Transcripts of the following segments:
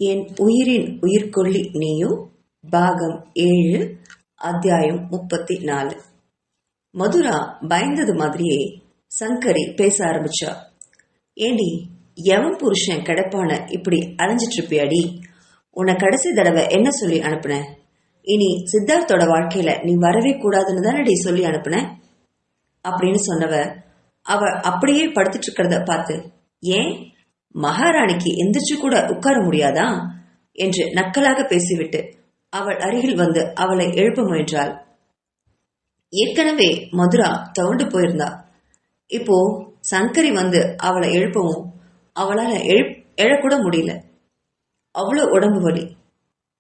என் உயிரின் உயிர்கொல்லி நீயும் பாகம் 7 அத்தியாயம் 34. மதுரா பயந்தது மாதிரியே சங்கரி பேச ஆரம்பிச்சா. ஏண்டி, எவன் புருஷன் கிடப்பான இப்படி அலைஞ்சிட்டு இருப்பியாடி? உன்னை கடைசி தடவை என்ன சொல்லி அனுப்புன? இனி சித்தார்த்தோட வாழ்க்கையில நீ வரவே கூடாதுன்னு தானடி சொல்லி அனுப்புன அப்படின்னு சொன்னவ அவ அப்படியே படுத்துட்டு இருக்கிறத பார்த்து, ஏன் மகாராணிக்கு எந்திரிச்சு கூட உட்கார முடியாதா என்று நக்கலாக பேசிவிட்டு அவள் அருகில் வந்து அவளை எழுப்ப முயன்றாள். ஏற்கனவே மதுரா தவண்டு போயிருந்தா. இப்போ சங்கரி வந்து அவளை எழுப்பவும் அவளால எழக்கூட முடியல. அவ்வளோ உடம்பு வலி.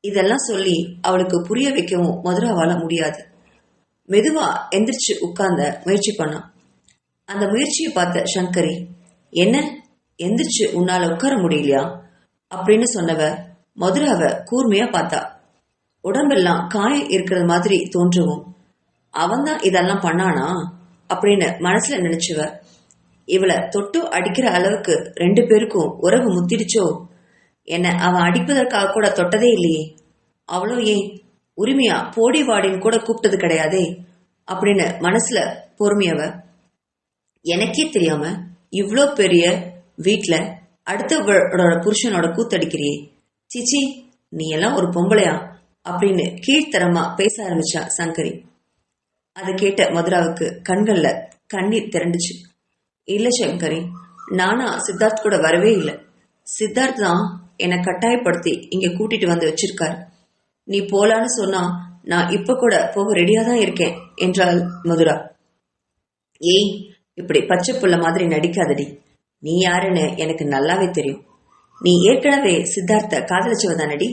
இதெல்லாம் சொல்லி அவளுக்கு புரிய வைக்கவும் மதுராவால முடியாது. மெதுவா எந்திரிச்சு உட்கார்ந்த முயற்சி பண்ணான். அந்த முயற்சியை பார்த்த சங்கரி, என்ன எந்திரிச்சு உன்னால உட்கார முடியலையா அப்படின்னு சொன்னவ மதுராவை கூர்மையா பார்த்தா. உடம்பெல்லாம் காயம் இருக்கிற மாதிரி தோன்றவும் அவன்தான் இதெல்லாம் பண்ணானா அப்படின்னு மனசுல நினைச்சுவ இவளை தொட்டு அடிக்கிற அளவுக்கு 2 பேருக்கும் உறவு முத்திடுச்சோ. என்ன அவன் அடிப்பதற்காக கூட தொட்டதே இல்லையே, அவ்வளோ ஏன் உரிமையா போடி வாடின்னு கூட கூப்பிட்டது கிடையாதே அப்படின்னு மனசுல பொறுமையவ, எனக்கே தெரியாம இவ்வளோ பெரிய வீட்டுல அடுத்தவளோட புருஷனோட கூத்தடிக்கிறியே, சிச்சி நீ எல்லாம் ஒரு பொம்பளையா அப்படின்னு கீழ்த்தரமா பேச ஆரம்பிச்சா சங்கரி. அதை கேட்ட மதுராவுக்கு கண்கள்ல கண்ணீர் திரண்டுச்சு. இல்ல சங்கரி, நானா சித்தார்த் கூட வரவே இல்லை. சித்தார்த் தான் என்னை கட்டாயப்படுத்தி இங்க கூட்டிட்டு வந்து வச்சிருக்காரு. நீ போலான்னு சொன்னா நான் இப்ப கூட போக ரெடியா தான் இருக்கேன் என்றாள் மதுரா. ஏய், இப்படி பச்சை புள்ள மாதிரி நடிக்காதடி. நீ யாருன்னு எனக்கு நல்லாவே தெரியும். நீ ஏற்கனவே சித்தார்த்த காதலிச்சவதானடி.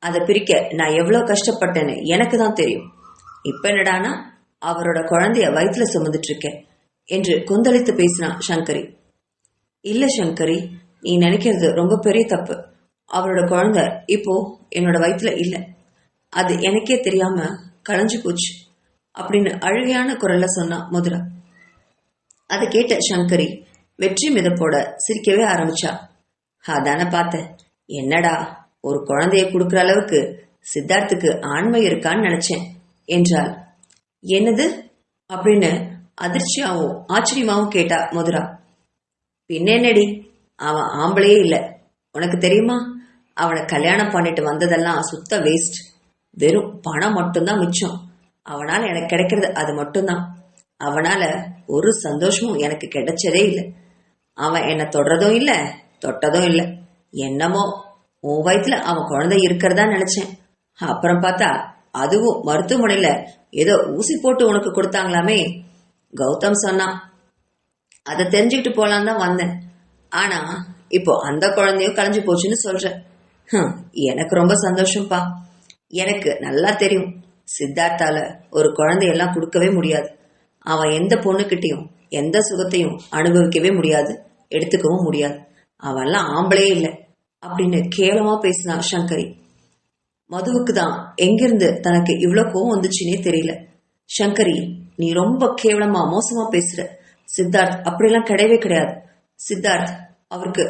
அதை பிரிக்க நான் எவ்வளவு கஷ்டப்பட்டேன்னு எனக்கு தான் தெரியும். இப்ப என்னடானா அவரோட குழந்தைய வயிற்றுல சுமந்துட்டு இருக்கேன் என்று கொந்தளித்து பேசினான் சங்கரி. இல்ல சங்கரி, நீ நினைக்கிறது ரொம்ப பெரிய தப்பு. அவரோட குழந்தை இப்போ என்னோட வயிற்றுல இல்ல, அது எனக்கே தெரியாம களைஞ்சு போச்சு அப்படின்னு அழுகையான குரல்ல சொன்னா மதுரா. அதை கேட்ட சங்கரி வெற்றி மிதப்போட சிரிக்கவே ஆரம்பிச்சா. அதான பார்த்தேன், என்னடா ஒரு குழந்தைய கொடுக்கற அளவுக்கு சித்தார்த்துக்கு ஆண்மை இருக்கான்னு நினைச்சேன் என்றாள். என்னது அப்படின்னு அதிர்ச்சியாவும் ஆச்சரியமாவும் கேட்டா மதுரா. பின்னடி, அவன் ஆம்பளையே இல்ல, உனக்கு தெரியுமா? அவனை கல்யாணம் பண்ணிட்டு வந்ததெல்லாம் சுத்த வேஸ்ட். வெறும் பணம் மட்டும்தான் மிச்சம். அவனால எனக்கு கிடைக்கிறது அது மட்டும்தான். அவனால ஒரு சந்தோஷமும் எனக்கு கிடைச்சதே இல்லை. அவன் என்ன தொடுறதும் இல்ல, தொட்டதும் இல்ல. என்னமோ உன் வயிற்றுல அவன் குழந்தை இருக்கிறதா நினைச்சேன். அப்புறம் பார்த்தா அதுவும் மருத்துவமனையில ஏதோ ஊசி போட்டு உனக்கு கொடுத்தாங்களாமே. கௌதம் சொன்னான். அதை தெரிஞ்சுக்கிட்டு போலான்னு தான் வந்தேன். ஆனா இப்போ அந்த குழந்தையும் கலைஞ்சு போச்சுன்னு சொல்ற. எனக்கு ரொம்ப சந்தோஷம்ப்பா. எனக்கு நல்லா தெரியும், சித்தார்த்தால ஒரு குழந்தையெல்லாம் கொடுக்கவே முடியாது. அவன் எந்த பொண்ணுகிட்டையும் எந்த சுகத்தையும் அனுபவிக்கவே முடியாது, எடுத்துக்கவும் முடியாது. அவன்லாம் ஆம்பளே இல்லை அப்படின்னு கேவலமா பேசினா சங்கரி. மதுவுக்கு தான் எங்கிருந்து தனக்கு இவ்வளவு கோவம் வந்துச்சுன்னே தெரியல. சங்கரி, நீ ரொம்ப கேவலமா மோசமா பேசுற. சித்தார்த் அப்படியெல்லாம் கிடையவே கிடையாது. சித்தார்த்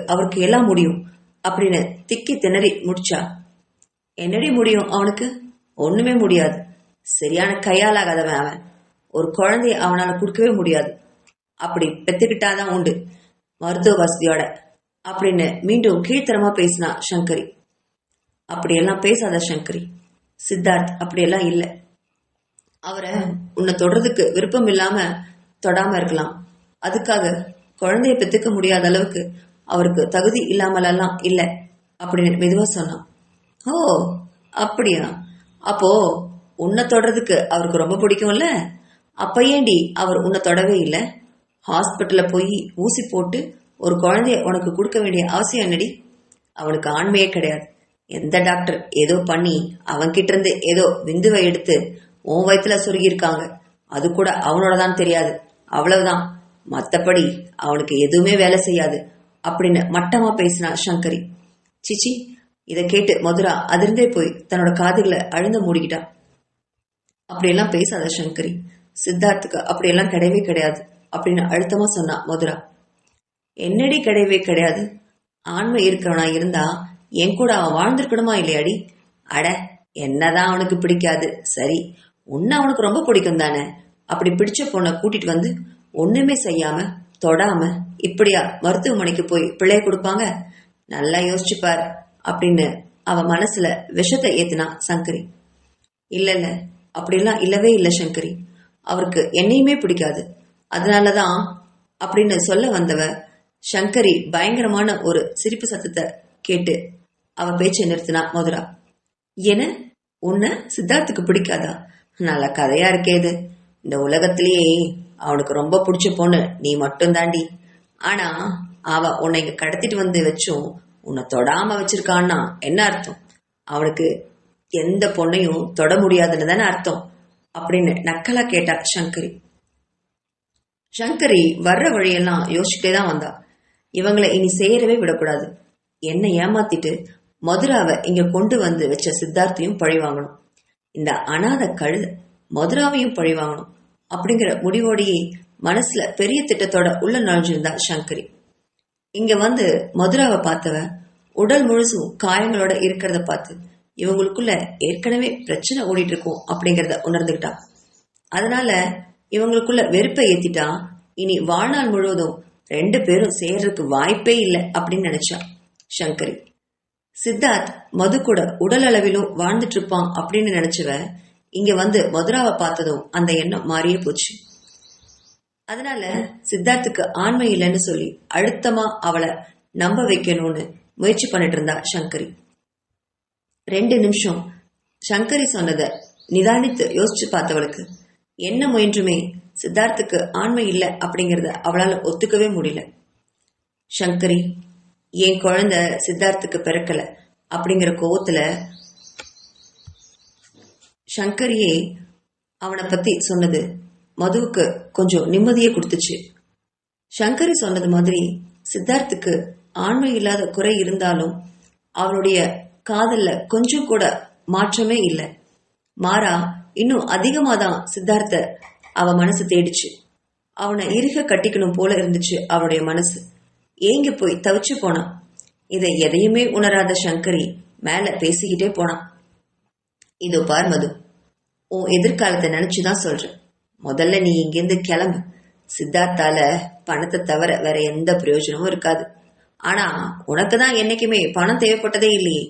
அவருக்கு எல்லாம் முடியும் அப்படின்னு திக்கி திணறி முடிச்சா. என்னடி முடியும் அவனுக்கு? ஒண்ணுமே முடியாது. சரியான கையாலாகாதவன் அவன். ஒரு குழந்தைய அவனால கொடுக்கவே முடியாது. அப்படி பெத்துக்கிட்டாதான் உண்டு, மருத்துவ வசதியோட அப்படின்னு மீண்டும் கீழ்த்தரமா பேசினா சங்கரி. அப்படியெல்லாம் பேசாத சங்கரி, சித்தார்த் அப்படியெல்லாம் இல்லை. அவரை உன்னை தொடர்றதுக்கு விருப்பம் இல்லாம தொடாம இருக்கலாம். அதுக்காக குழந்தைய பெத்துக்க முடியாத அளவுக்கு அவருக்கு தகுதி இல்லாமலாம் இல்லை அப்படின்னு மெதுவா சொன்னான். ஓ அப்படியா? அப்போ உன்னை தொடறதுக்கு அவருக்கு ரொம்ப பிடிக்கும்ல? அப்ப ஏண்டி அவர் உன்னை தொடவே இல்லை? ஹாஸ்பிட்டல்ல போய் ஊசி போட்டு ஒரு குழந்தைய உனக்கு கொடுக்க வேண்டிய அவசியம் என்னடி? அவனுக்கு ஆண்மையே கிடையாது. எந்த டாக்டர் ஏதோ பண்ணி அவன்கிட்ட இருந்து ஏதோ விந்துவை எடுத்து உன் வயிற்றுல சொருகியிருக்காங்க. அது கூட அவனோட தான் தெரியாது, அவ்வளவுதான். மத்தபடி அவனுக்கு எதுவுமே வேலை செய்யாது அப்படின்னு மட்டமா பேசினா சங்கரி. சிச்சி, இதை கேட்டு மதுரா அதிர்ந்தே போய் தன்னோட காதுகளை அழுந்த மூடிக்கிட்டான். அப்படியெல்லாம் பேசாத சங்கரி, சித்தார்த்துக்கு அப்படியெல்லாம் கிடையவே கிடையாது அப்படின்னு அழுத்தமா சொன்னா மதுரா. என்னடி கிடையவே கிடையாது? ஆண்மை இருக்கிறவனா இருந்தா என் கூட அவன் வாழ்ந்திருக்கணுமா இல்லையாடி? அட, என்னதான் அவனுக்கு பிடிக்காது, சரி, உன்னை அவனுக்கு ரொம்ப பிடிக்கும் தானே? அப்படி பிடிச்ச பொண்ணை கூட்டிட்டு வந்து ஒண்ணுமே செய்யாம தொடாம இப்படியா மருத்துவமனைக்கு போய் பிள்ளைய கொடுப்பாங்க? நல்லா யோசிச்சுப்பார் அப்படின்னு அவ மனசுல விஷத்தை ஏத்தினா சங்கரி. இல்ல, அப்படிலாம் இல்லவே இல்லை சங்கரி. அவருக்கு என்னையுமே பிடிக்காது, அதனாலதான் அப்படின்னு சொல்ல வந்தவ சங்கரி பயங்கரமான ஒரு சிரிப்பு சத்தத்தை கேட்டு அவ பேச்சை நிறுத்தினா மதுரா. என்ன, உன்னை சித்தார்த்துக்கு பிடிக்காதா? நல்ல கதையா இருக்கே இது. இந்த உலகத்திலேயே அவனுக்கு ரொம்ப பிடிச்ச பொண்ணு நீ மட்டும் தாண்டி. ஆனா அவ உன்னை இங்க கடத்திட்டு வந்து வச்சும் உன்னை தொடாம வச்சிருக்கான்னா என்ன அர்த்தம்? அவனுக்கு எந்த பொண்ணையும் தொட முடியாதுன்னு தானே அர்த்தம் அப்படின்னு நக்கலா கேட்டா சங்கரி. சங்கரி வர்ற வழியெல்லாம் யோசிச்சுட்டே தான் வந்தா. இவங்களை இனி சேரவே விடக்கூடாது. என்ன ஏமாத்திட்டு மதுராவை இங்க கொண்டு வந்து வச்ச சித்தார்த்தையும் பழி வாங்கணும், இந்த அனாதை கழுத மதுராவையும் பழி வாங்கணும் அப்படிங்கிற முடிவோடையே மனசுல பெரிய திட்டத்தோட உள்ள நுழைஞ்சிருந்தா சங்கரி. இங்க வந்து மதுராவை பார்த்தவ உடல் முழுசும் காயங்களோட இருக்கிறத பார்த்து இவங்களுக்குள்ள ஏற்கனவே பிரச்சனை ஓடிட்டு இருக்கும் அப்படிங்கறத உணர்ந்துகிட்டா. அதனால இவங்களுக்குள்ள வெறுப்பை ஏத்திட்டா இனி வாழ்நாள் முழுவதும் 2 பேரும் சேர்றதுக்கு வாய்ப்பே இல்லை அப்படின்னு நினைச்சா சங்கரி. சித்தார்த் மது கூட உடல் அளவிலும் வாழ்ந்துட்டு இருப்பான் அப்படின்னு நினைச்சவ இங்க வந்து மதுராவை பார்த்ததும் அந்த எண்ணம் மாறியே போச்சு. அதனால சித்தார்த்துக்கு ஆண்மை இல்லைன்னு சொல்லி அழுத்தமா அவளை நம்ப வைக்கணும்னு முயற்சி பண்ணிட்டு இருந்தா சங்கரி. 2 நிமிஷம் சங்கரி சொன்னதை நிதானித்து யோசிச்சு பார்த்தவளுக்கு என்ன முயன்றுமே சித்தார்த்துக்கு ஆண்மை இல்லை அப்படிங்கறத அவளால ஒத்துக்கவே முடியல. சங்கரி, என் குழந்தை சித்தார்த்துக்கு பிறக்கல அப்படிங்கிற கோவத்துல சங்கரியே அவனை பத்தி சொன்னது மதுவுக்கு கொஞ்சம் நிம்மதியை கொடுத்துச்சு. சங்கரி சொன்னது மாதிரி சித்தார்த்துக்கு ஆண்மை இல்லாத குறை இருந்தாலும் அவனுடைய காதல்ல கொஞ்சம் கூட மாற்றமே இல்லை. மாறா இன்னும் அதிகமா தான் சித்தார்த்த அவ மனசு தேடிச்சு. அவனை இறுக கட்டிக்கணும் போல இருந்துச்சு அவனுடைய மனசு. ஏங்கி போய் தவிச்சு போனான். இதை எதையுமே உணராத சங்கரி மேல பேசிக்கிட்டே போனான். இதோ பார் மது, உன் எதிர்காலத்தை நினைச்சுதான் சொல்றேன். முதல்ல நீ இங்கிருந்து கிளம்பு. சித்தார்த்தால பணத்தை தவிர வேற எந்த பிரயோஜனமும் இருக்காது. ஆனா உனக்குதான் என்னைக்குமே பணம் தேவைப்பட்டதே இல்லையே.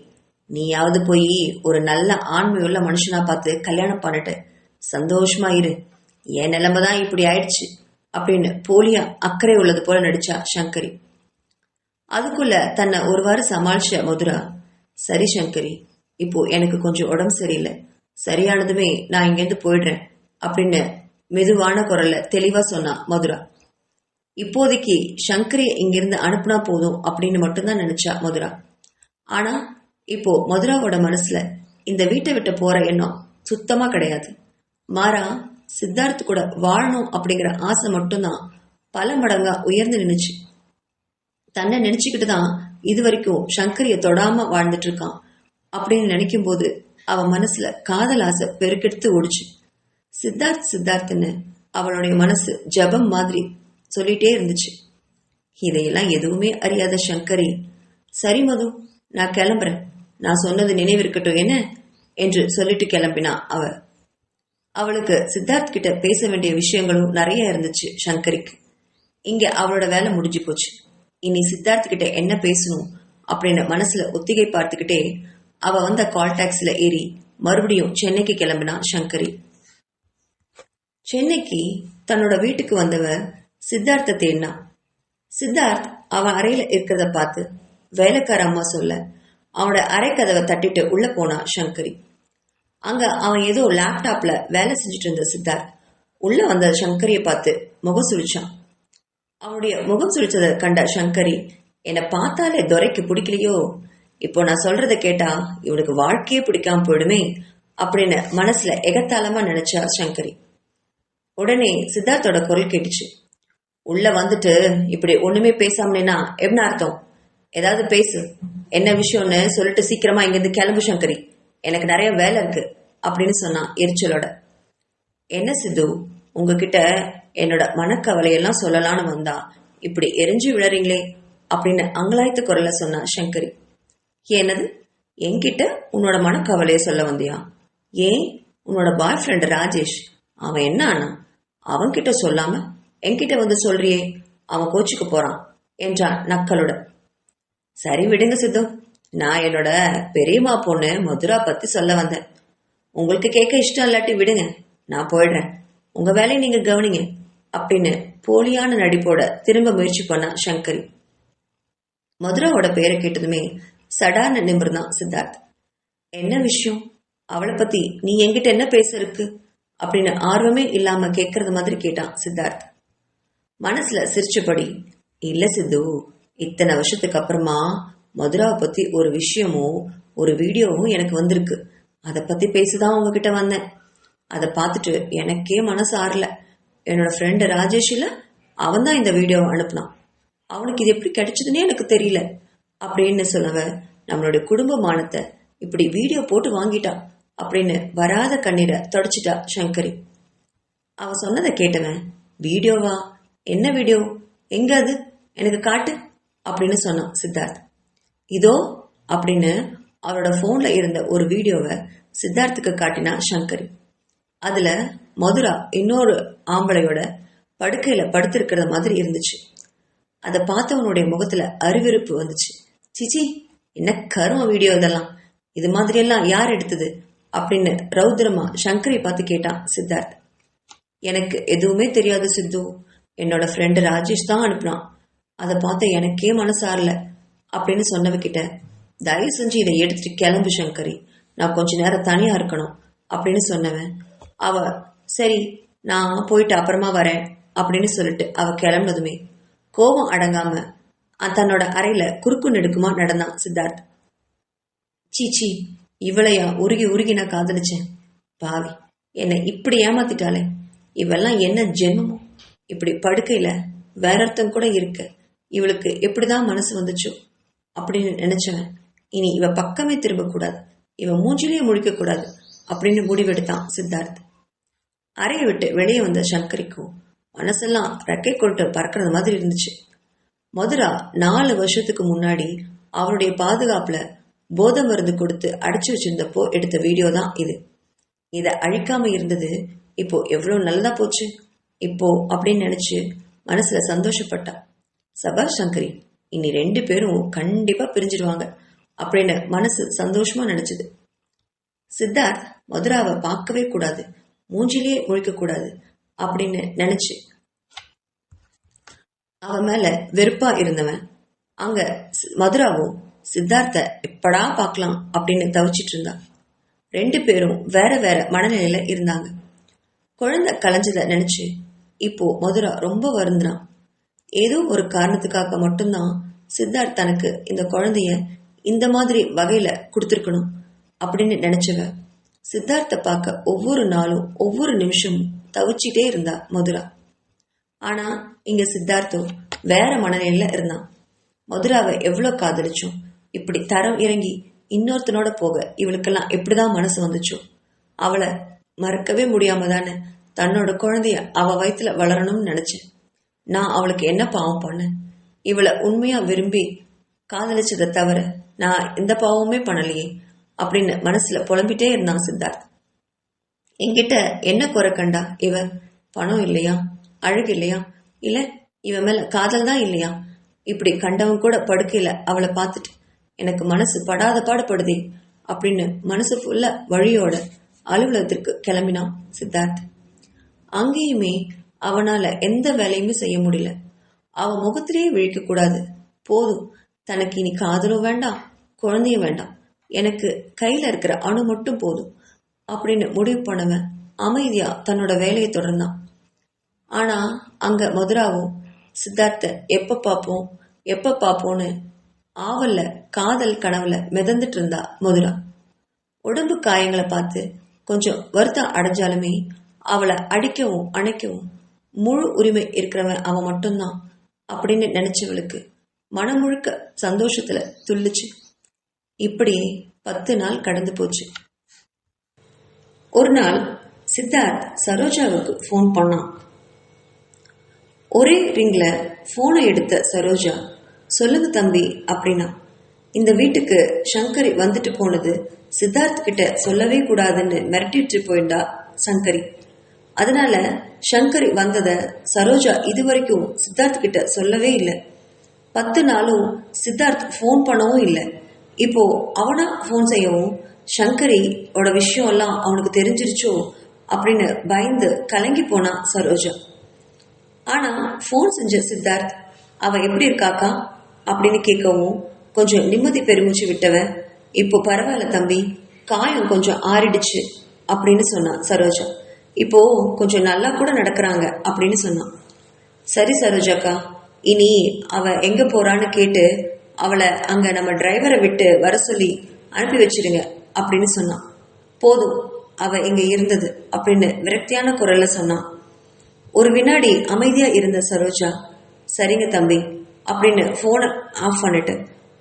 நீயாவது போய் ஒரு நல்ல ஆண்மையுள்ள மனுஷனா பார்த்து கல்யாணம் பண்ணிட்டு சந்தோஷமா இரு. என் நிலைமைதான் இப்படி ஆயிடுச்சு அப்படின்னு போலியா அக்கறை உள்ளது போல நடிச்சா சங்கரி. அதுக்குள்ள தன்னை ஒருவாறு சமாளிச்ச மதுரா, சரி சங்கரி, இப்போ எனக்கு கொஞ்சம் உடம்பு சரியில்லை, சரியானதுமே நான் இங்கிருந்து போயிடுறேன் அப்படின்னு மெதுவான குரல்ல தெளிவா சொன்னா மதுரா. இப்போதைக்கு சங்கரிய இங்கிருந்து அனுப்புனா போதும் அப்படின்னு மட்டும்தான் நினைச்சா மதுரா. ஆனா இப்போ மதுராவோட மனசுல இந்த வீட்டை விட்டு போற எண்ணம் சுத்தமா கிடையாது. மாறா சித்தார்த் கூட வாழணும் அப்படிங்கிற ஆசை மட்டும்தான் பல மடங்கா உயர்ந்து நின்னுச்சு. தன்னை நினைச்சுக்கிட்டு தான் இது வரைக்கும் சங்கரிய தொடாம வாழ்ந்துட்டு இருக்கான் அப்படின்னு நினைக்கும் போது அவ மனசுல காதல் ஆசை பெருக்கெடுத்து ஓடிச்சு. சித்தார்த் சித்தார்த்னு அவளுடைய மனசு ஜபம் மாதிரி சொல்லிட்டே இருந்துச்சு. இதையெல்லாம் எதுவுமே அறியாத சங்கரி, சரி மது, நான் கிளம்புறேன், நான் சொன்னது நினைவிருக்கட்டும் என்ன என்று சொல்லிட்டு கிளம்பினா அவ. அவளுக்கு சித்தார்த் கிட்ட பேச வேண்டிய விஷயங்களும் நிறைய இருந்துச்சு சங்கரிக்கு. இங்க அவளோட வேலை முடிஞ்சு போச்சு. இனி சித்தார்த் கிட்ட என்ன பேசணும் அப்படின்னு மனசுல ஒத்திகை பார்த்துக்கிட்டே அவ வந்த கால் டாக்ஸில ஏறி மறுபடியும் சென்னைக்கு கிளம்பினா சங்கரி. சென்னைக்கு தன்னோட வீட்டுக்கு வந்தவ சித்தார்த்த தேடினா. சித்தார்த் அவன் அறையில இருக்கிறத பார்த்து வேலைக்கார அம்மா சொல்ல அவனோட அறை கதவை தட்டிட்டு உள்ள போனா சங்கரி. அங்க அவன் ஏதோ லேப்டாப்ல வேலை செஞ்சுட்டு இருந்த சித்தார்த் உள்ள வந்த சங்கரிய பார்த்து முகம் சுழிச்சான். அவனுடைய முகம் சுழிச்சதை கண்ட சங்கரி, என்னை பார்த்தாலே துரைக்கு பிடிக்கலையோ, இப்போ நான் சொல்றத கேட்டா இவனுக்கு வாழ்க்கையே பிடிக்காம போயிடுமே அப்படின்னு மனசுல எகத்தாளமா நினைச்சா சங்கரி. உடனே சித்தார்த்தோட குரல் கேட்டுச்சு. உள்ள வந்துட்டு இப்படி ஒண்ணுமே பேசாமலேனா என்ன அர்த்தம்? ஏதாவது பேசு, என்ன விஷயம்னு சொல்லிட்டு சீக்கிரமா இங்கிருந்து கிளம்பு சங்கரி, எனக்கு நிறைய வேலை இருக்கு அப்படின்னு சொன்னான் எரிச்சலோட. என்ன சித்து, உங்ககிட்ட என்னோட மனக்கவலையெல்லாம் சொல்லலான்னு வந்தா இப்படி எரிஞ்சு விழறீங்களே அப்படின்னு அங்கலாய்த்து குரல்ல சொன்னா சங்கரி. என்னது, என்கிட்ட உன்னோட மனக்கவலையை சொல்ல வந்தியா? ஏன், உன்னோட பாய் ஃப்ரெண்ட் ராஜேஷ் அவன் என்ன ஆனா? அவன்கிட்ட சொல்லாம என்கிட்ட வந்து சொல்றியே, அவன் கோச்சுக்கு போறான் என்றான் நக்களுடன். சரி விடுங்க சித்து, நான் என்னோட பெரியம்மா பொண்ணு மதுரா பத்தி சொல்ல வந்தேன். உங்களுக்கு கேட்க இஷ்டம் இல்லாட்டி விடுங்க, நான் போயிடுறேன், உங்க வேலையை நீங்க கவனிங்க அப்படின்னு போலியான நடிப்போட திரும்ப முயற்சி பண்ணா சங்கரி. மதுராவோட பேரை கேட்டதுமே சடார்னு நிமிர்ந்தான் சித்தார்த். என்ன விஷயம், அவளை பத்தி நீ என்கிட்ட என்ன பேச இருக்கு அப்படின்னு ஆர்வமே இல்லாம கேட்கறது மாதிரி கேட்டான் சித்தார்த். மனசுல சிரிச்சபடி, இல்ல சித்து, இத்தனை வருஷத்துக்கு அப்புறமா மதுராவை பத்தி ஒரு விஷயமும் ஒரு வீடியோவும் எனக்கு வந்திருக்கு. அதை பத்தி பேசிதான் உங்ககிட்ட வந்தேன். அதை பார்த்துட்டு எனக்கே மனசு ஆறல. என்னோட ஃப்ரெண்டு ராஜேஷில அவன் தான் இந்த வீடியோவை அனுப்புனான். அவனுக்கு இது எப்படி கிடைச்சதுன்னே எனக்கு தெரியல அப்படின்னு சொன்னவ நம்மளுடைய குடும்ப மானத்தை இப்படி வீடியோ போட்டு வாங்கிட்டா அப்படின்னு வராத கண்ணீரை தொடச்சிட்டா சங்கரி. அவ சொன்னதை கேட்டவன், வீடியோவா, என்ன வீடியோ, எங்க அது, எனக்கு காட்டு அப்படின்னு சொன்னான் சித்தார்த். இதோ அப்படின்னு அவரோட போன்ல இருந்த ஒரு வீடியோவை சித்தார்த்துக்கு காட்டினா சங்கரி. அதுல மதுரா இன்னொரு ஆம்பளையோட படுக்கையில படுத்திருக்கிற மாதிரி இருந்துச்சு. அதை பார்த்தவனுடைய முகத்துல அருவருப்பு வந்துச்சு. சிச்சி, என்ன கரும வீடியோ இதெல்லாம், இது மாதிரி எல்லாம் யார் எடுத்தது அப்படின்னு ரௌத்ரமா சங்கரை பார்த்து கேட்டான் சித்தார்த். எனக்கு எதுவுமே தெரியாது சித்து, என்னோட ஃப்ரெண்டு ராஜேஷ் தான் அனுப்புனான். அதை பார்த்த எனக்கே மனசாரல அப்படின்னு சொன்னவகிட்ட, தயவு செஞ்சு இதை எடுத்துட்டு கிளம்பு சங்கரி, நான் கொஞ்ச நேரம் தனியா இருக்கணும் அப்படின்னு சொன்னவன். அவ சரி நான் போயிட்டு அப்புறமா வரேன் அப்படின்னு சொல்லிட்டு அவ கிளம்புனதுமே கோபம் அடங்காம தன்னோட அறையில குறுக்கு நெடுக்குமா நடந்தான் சித்தார்த். சீச்சி, இவளையா உருகி உருகி நான் காதலிச்சேன், பாவி, என்னை இப்படி ஏமாத்திட்டாலே, இவெல்லாம் என்ன ஜென்மமோ, இப்படி படுக்கையில வேற ஒருத்தன் கூட இருக்க இவளுக்கு எப்படிதான் மனசு வந்துச்சோ அப்படின்னு நினைச்சவன் இனி இவ பக்கமே திரும்ப கூடாது, இவ மூஞ்சிலேயே முழிக்க கூடாது அப்படின்னு முடிவெடுத்தான் சித்தார்த். அறையை விட்டு வெளியே வந்த சங்கரிக்கும் மனசெல்லாம் ரெக்கை கொண்டு பறக்கிறது மாதிரி இருந்துச்சு. மதுரா 4 வருஷத்துக்கு முன்னாடி அவருடைய பாதுகாப்புல போதை மருந்து கொடுத்து அடைச்சு வச்சிருந்தப்போ எடுத்த வீடியோ தான் இது. இதை அழிக்காம இருந்தது இப்போ எவ்வளவு நல்லதா போச்சு இப்போ அப்படின்னு நினைச்சு மனசுல சந்தோஷப்பட்டா. சபாஷ் சங்கரி, இனி 2 பேரும் கண்டிப்பா பிரிஞ்சிடுவாங்க அப்படின்னு மனசு சந்தோஷமா நினைச்சது. சித்தார்த் மதுராவை பார்க்கவே கூடாது, மூஞ்சிலேயே முழிக்க கூடாது அப்படின்னு நினைச்சு அவன் மேல வெறுப்பா இருந்தவன் அங்க மதுராவும் சித்தார்த்த எப்படா பார்க்கலாம் அப்படின்னு தவிச்சிட்டு இருந்தா. 2 பேரும் வேற வேற மனநிலையில இருந்தாங்க. குழந்தை கலைஞ்சத நினைச்சு இப்போ மதுரா ரொம்ப வருந்தினான். ஏதோ ஒரு காரணத்துக்காக மட்டும்தான் சித்தார்த் தனக்கு இந்த குழந்தைய இந்த மாதிரி வகையில கொடுத்திருக்கணும் அப்படின்னு நினைச்சவ சித்தார்த்த பார்க்க ஒவ்வொரு நாளும் ஒவ்வொரு நிமிஷமும் தவிச்சிட்டே இருந்தா மதுரா. ஆனா இங்க சித்தார்த்தோ வேற மனநிலையில இருந்தான். மதுராவை எவ்வளவு காதலிச்சோம், இப்படி தரம் இறங்கி இன்னொருத்தனோட போக இவளுக்கெல்லாம் எப்படிதான் மனசு வந்துச்சோ, அவளை மறக்கவே முடியாம தானே தன்னோட குழந்தைய அவ வயித்துல வளரணும்னு நினைச்சேன். நான் அவளுக்கு என்ன பாவம் பண்ணேன், இவளை உண்மையா விரும்பி காதலிச்சதை தவிர நான் எந்த பாவமே பண்ணலையே அப்படின்னு மனசுல புலம்பிட்டே இருந்தான் சித்தார்த். என்கிட்ட என்ன குறை கண்டா இவ? பணம் இல்லையா, அழகு இல்லையா, இல்ல இவ மேல காதல் தான் இல்லையா? இப்படி கண்டவன் கூட படுக்கையில அவளை பார்த்துட்டு எனக்கு மனசு படாத பாடுபடுதே அப்படின்னு மனசு ஃபுல்லா வழியோட அலுவலகத்திற்கு கிளம்பினான் சித்தார்த். அங்கேயுமே அவனால எந்த வேலையுமே செய்ய முடியல. அவன் முகத்திலேயே விழிக்க கூடாது, போதும், தனக்கு இனி காதலும் வேண்டாம் குழந்தையும் வேண்டாம், எனக்கு கையில இருக்கிற அணு மட்டும் போதும் அப்படின்னு முடிவு பண்ணவன் அமைதியா தன்னோட வேலையை தொடர்ந்தான். ஆனா அங்க மதுராவும் சித்தார்த்த எப்ப பாப்போம்னு ஆவல்ல காதல் கனவுல மிதந்துட்டு இருந்தா மதுரா. உடம்பு காயங்களை பார்த்து கொஞ்சம் வருத்தம் அடைஞ்சாலுமே அவளை அடிக்கவும் அணைக்கவும் முழு உரிமை இருக்கிறவன் அவன் மட்டும்தான் அப்படின்னு நினைச்சவளுக்கு மனம் முழுக்க சந்தோஷத்துல துள்ளுச்சு. இப்படியே 10 நாள் கடந்து போச்சு. ஒரு நாள் சித்தார்த் சரோஜாவுக்கு போன் பண்ணான். ஒரே ரிங்ல போனை எடுத்த சரோஜா, சொல்லுங்க தம்பி அப்படின்னா. இந்த வீட்டுக்கு சங்கரி வந்துட்டு போனது சித்தார்த் கிட்ட சொல்லவே கூடாதுன்னு மிரட்டிட்டு போயிருந்தா சங்கரி. அதனால சங்கரி வந்தத சரோஜா இதுவரைக்கும் சித்தார்த் கிட்ட சொல்லவே இல்லை. 10 நாளும் சித்தார்த் போன் பண்ணவும் இல்லை. இப்போ அவனா போன் செய்யவும் சங்கரியோட விஷயம் எல்லாம் அவனுக்கு தெரிஞ்சிருச்சோ அப்படின்னு பயந்து கலங்கி போனா சரோஜா. ஆனா போன் செஞ்ச சித்தார்த் அவ எப்படி இருக்காக்கா அப்படின்னு கேட்கவும் கொஞ்சம் நிம்மதி பெருமூச்சு விட்டவன், இப்போ பரவாயில்ல தம்பி, காயம் கொஞ்சம் ஆறிடுச்சு அப்படின்னு சொன்னான் சரோஜா. இப்போ கொஞ்சம் நல்லா கூட நடக்கிறாங்க அப்படின்னு சொன்னான். சரி சரோஜாக்கா, இனி அவ எங்க போறான்னு கேட்டு அவளை அங்க நம்ம டிரைவரை விட்டு வர சொல்லி அனுப்பி வச்சிருங்க அப்படின்னு சொன்னான். போதும், அவ இங்க இருந்தது அப்படின்னு விரக்தியான குரல்ல சொன்னான். ஒரு வினாடி அமைதியா இருந்த சரோஜா, சரிங்க தம்பி அப்படின்னு போனை ஆஃப் பண்ணிட்டு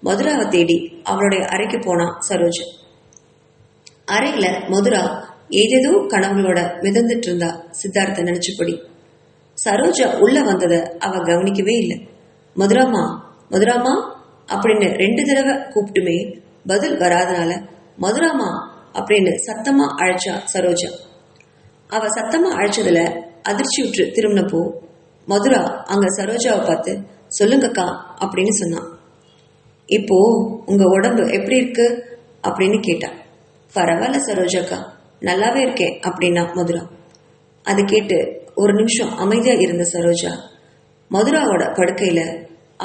மதுராவை தேடி அவளுடைய அறைக்கு போனா சரோஜா. அறையில மதுரா ஏதேதோ கனவுகளோட மிதந்துட்டு இருந்தா சித்தார்த்த நினைச்சபடி. சரோஜா உள்ள வந்ததை அவ கவனிக்கவே இல்லை. மதுராமா மதுராமா அப்படின்னு 2 தடவை கூப்பிட்டுமே பதில் வராதனால மதுராமா அப்படின்னு சத்தமா அழைச்சா சரோஜா. அவ சத்தமா அழைச்சதுல அதிர்ச்சி விட்டு திரும்பினப்போ மதுரா அங்க சரோஜாவை பார்த்து, சொல்லுங்கக்கா அப்படின்னு சொன்னான். இப்போ உங்க உடம்பு எப்படி இருக்கு அப்படின்னு கேட்டா. பரவாயில்ல சரோஜாக்கா, நல்லாவே இருக்கேன் அப்படின்னா மதுரா. அது கேட்டு ஒரு நிமிஷம் அமைதியா இருந்த சரோஜா மதுராவோட படுக்கையில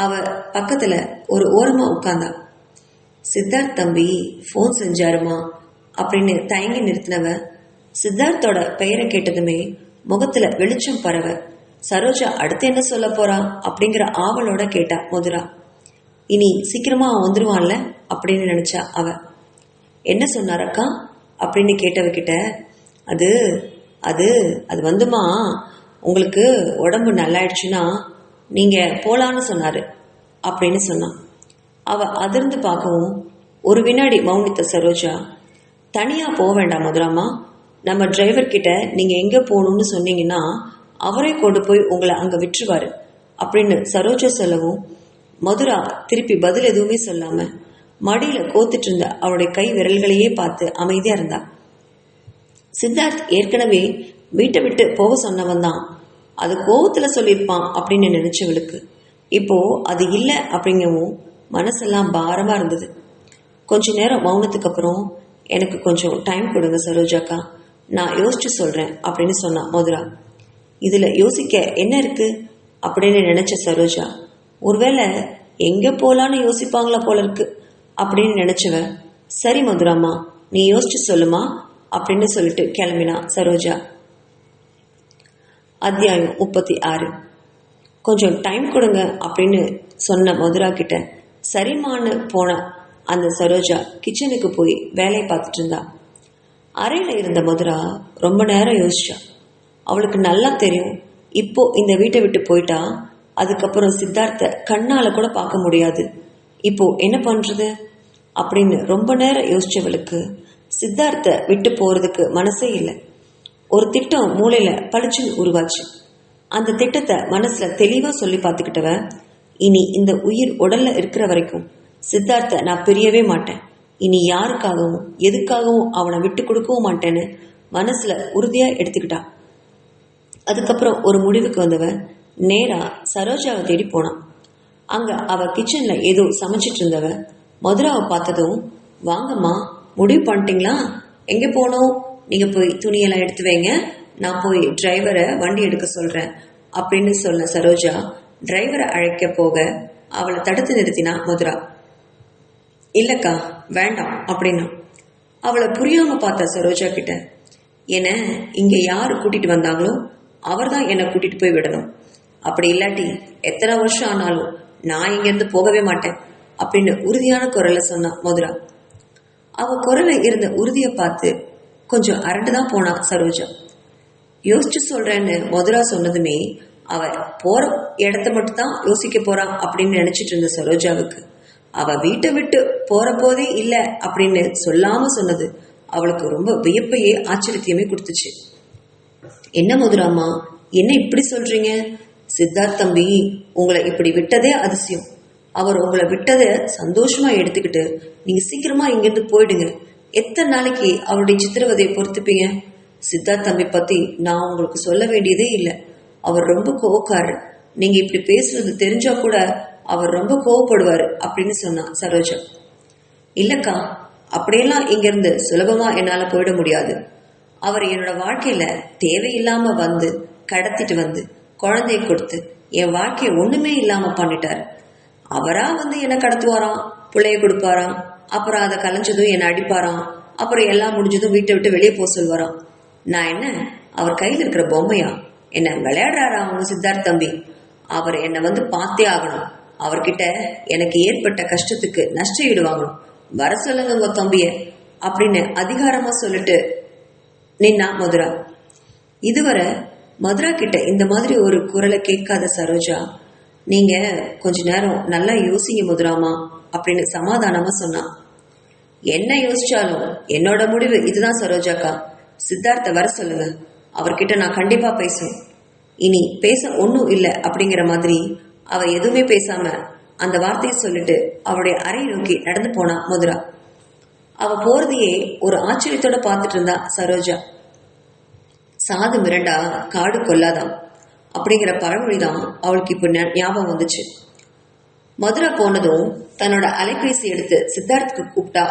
அவ பக்கத்துல ஒரு ஓரமா உட்கார்ந்தா. சித்தார்த் தம்பி போன் செஞ்சாருமா அப்படின்னு தயங்கி நிறுத்தினவ சித்தார்த்தோட பெயரை கேட்டதுமே முகத்துல வெளிச்சம் பரவ சரோஜா அடுத்து என்ன சொல்ல போறா அப்படிங்கிற ஆவலோட கேட்டா மதுரா. இனி சீக்கிரமா அவன் வந்துருவான்ல அப்படின்னு நினைச்சா அவ. என்ன சொன்னாரக்கா அப்படின்னு கேட்டவகிட்ட, அது அது அது வந்துமா, உங்களுக்கு உடம்பு நல்லாயிடுச்சுன்னா நீங்க போலான்னு சொன்னாரு அப்படின்னு சொன்னான். அவ அதிர்ந்து பார்க்கவும் ஒரு வினாடி மௌனித்த சரோஜா, தனியா போக வேண்டாம் மதுராமா, நம்ம டிரைவர் கிட்ட நீங்க எங்க போகணும்னு சொன்னீங்கன்னா அவரே கொண்டு போய் உங்களை அங்க விட்டுருவாரு அப்படின்னு சரோஜா சொல்லவும் மதுரா திருப்பி பதில் எதுவுமே சொல்லாம மடியில கோத்துட்டு இருந்த அவளுடைய கை விரல்களையே பார்த்து அமைதியா இருந்தா. சித்தார்த் ஏற்கனவே வீட்டை விட்டு போக சொன்னவன் தான், அது கோவத்துல சொல்லியிருப்பான் அப்படின்னு நினைச்சவளுக்கு இப்போ அது இல்லை அப்படிங்கவும் மனசெல்லாம் பாரமா இருந்தது. கொஞ்ச நேரம் மௌனத்துக்கு அப்புறம், எனக்கு கொஞ்சம் டைம் கொடுங்க சரோஜாக்கா, நான் யோசிச்சு சொல்றேன் அப்படின்னு சொன்னா மதுரா. இதுல யோசிக்க என்ன இருக்கு அப்படின்னு நினைச்ச சரோஜா, ஒருவேளை எங்க போலான்னு யோசிப்பாங்களா போல இருக்கு அப்படின்னு நினைச்சவ, சரி மதுராமா நீ யோசிச்சு சொல்லுமா அப்படின்னு சொல்லிட்டு கிளம்பினா சரோஜா. அத்தியாயம் 36. கொஞ்சம் டைம் கொடுங்க அப்படின்னு சொன்ன மதுரா கிட்ட சரிமான்னு போன அந்த சரோஜா கிச்சனுக்கு போய் வேலையை பார்த்துட்டு இருந்தா. அறையில இருந்த மதுரா ரொம்ப நேரம் யோசிச்சா. அவளுக்கு நல்லா தெரியும், இப்போ இந்த வீட்டை விட்டு போயிட்டா அதுக்கப்புறம் சித்தார்த்த கண்ணால கூட பார்க்க முடியாது, இப்போ என்ன பண்றது அப்படின்னு ரொம்ப நேரம் யோசிச்சவளுக்கு சித்தார்த்த விட்டு போறதுக்கு மனசே இல்லை. ஒரு திட்டம் மூளையில பளிச்சுன்னு உருவாச்சு. அந்த திட்டத்தை மனசுல தெளிவா சொல்லி பார்த்துக்கிட்டவ, இனி இந்த உயிர் உடல்ல இருக்கிற வரைக்கும் சித்தார்த்த நான் பிரியவே மாட்டேன், இனி யாருக்காகவும் எதுக்காகவும் அவனை விட்டு கொடுக்கவும் மாட்டேன்னு மனசுல உறுதியா எடுத்துக்கிட்டா. அதுக்கப்புறம் ஒரு முடிவுக்கு வந்தவ நேரா சரோஜாவை தேடி போனான். அங்க அவ கிச்சன்ல ஏதோ சமைச்சிட்டு இருந்தவ மதுராவை பார்த்ததும், வாங்கம்மா முடிவு பண்ணிட்டீங்களா, எங்க போனோம், நீங்க போய் துணியெல்லாம் எடுத்து வைங்க, நான் போய் டிரைவரை வண்டி எடுக்க சொல்றேன் அப்படின்னு சொன்ன சரோஜா டிரைவரை அழைக்க போக அவளை தடுத்து நிறுத்தினா மதுரா. இல்லக்கா வேண்டாம் அப்படின்னா. அவளை புரியாம பார்த்த சரோஜா கிட்ட, என்ன இங்க யாரு கூட்டிட்டு வந்தாங்களோ அவர் தான் என்னை கூட்டிட்டு போய் விடணும், அப்படி இல்லாட்டி எத்தனை வருஷம் ஆனாலும் நான் இங்கிருந்து போகவே மாட்டேன் அப்படின்னு உறுதியான குரல்ல சொன்னா மதுரா. அவ குரல்ல இருந்த உறுதியை பார்த்து கொஞ்சம் அரண்டுதான் போனா சரோஜா. யோசிச்சு சொல்றேன்னு மதுரா சொன்னதுமே அவ போற இடத்த மட்டும் தான் யோசிக்க போறான் அப்படின்னு நினைச்சிட்டு இருந்த சரோஜாவுக்கு அவ வீட்டை விட்டு போற போதே இல்லை அப்படின்னு சொல்லாம சொன்னது அவளுக்கு ரொம்ப வியப்பையே ஆச்சரியத்தையுமே கொடுத்துச்சு. என்ன மதுராமா, என்ன இப்படி சொல்றீங்க, சித்தார்த் தம்பி உங்களை இப்படி விட்டதே அதிசயம், அவர் உங்களை விட்டதை சந்தோஷமா எடுத்துக்கிட்டு நீங்க சீக்கிரமா இங்கிருந்து போயிடுங்க. எத்தனை நாளைக்கு அவருடைய சித்திரவதையை பொறுத்துப்பீங்க? சித்தார்த் தம்பி பத்தி நான் உங்களுக்கு சொல்ல வேண்டியதே இல்லை. அவர் ரொம்ப கோவக்காரர். நீங்க இப்படி பேசுறது தெரிஞ்சா கூட அவர் ரொம்ப கோவப்படுவாரு அப்படின்னு சொன்னா சரோஜா. இல்லக்கா, அப்படியெல்லாம் இங்கிருந்து சுலபமா என்னால போயிட முடியாது. அவர் என்னோட வாழ்க்கையில தேவையில்லாம வந்து கடத்திட்டு வந்து குழந்தைய கொடுத்து என் வாழ்க்கைய ஒண்ணுமே இல்லாம பண்ணிட்டாரு. அவரா வந்து என்ன கடத்துவாராம், பிள்ளைய கொடுப்பாராம், அப்புறம் அதை கலைஞ்சதும் என்னை அடிப்பாராம், அப்புறம் எல்லாம் முடிஞ்சதும் வீட்டை விட்டு வெளியே போக சொல்வாராம். நான் என்ன அவர் கையில் இருக்கிற பொம்மையா? என்ன விளையாடுறாரா அவங்க சித்தார்த் தம்பி? அவர் என்னை வந்து பார்த்தே ஆகணும். அவர்கிட்ட எனக்கு ஏற்பட்ட கஷ்டத்துக்கு நஷ்ட ஈடு வாங்கணும். வர சொல்லுங்க உங்க தம்பிய அப்படின்னு அதிகாரமா சொல்லிட்டு நின்னா மதுரா. இதுவரை மதுரா கிட்ட இந்த மாதிரி ஒரு குரலை கேட்காத சரோஜா, நீங்க கொஞ்ச நேரம் நல்லா யோசிங்க மதுராமா அப்படின்னு சமாதானமா சொன்னான். என்ன யோசிச்சாலும் என்னோட முடிவு இதுதான் சரோஜாக்கா. சித்தார்த்த வர சொல்லுங்க, அவர்கிட்ட நான் கண்டிப்பா பேசுவேன். இனி பேச ஒன்னும் இல்லை அப்படிங்கிற மாதிரி அவ எதுவுமே பேசாம அந்த வார்த்தையை சொல்லிட்டு அவளுடைய அறை நோக்கி நடந்து போனா மதுரா. அவ போறதையே ஒரு ஆச்சரியத்தோட பார்த்துட்டு இருந்தா சரோஜா. சாது மிரண்டா காடு கொல்லாதாம் அப்படிங்கிற பழமொழிதான் அவளுக்கு இப்ப ஞாபகம் வந்துச்சு. மதுரா போனதும் தன்னோட அலைபேசி எடுத்து சித்தார்த்துக்கு கூப்பிட்டா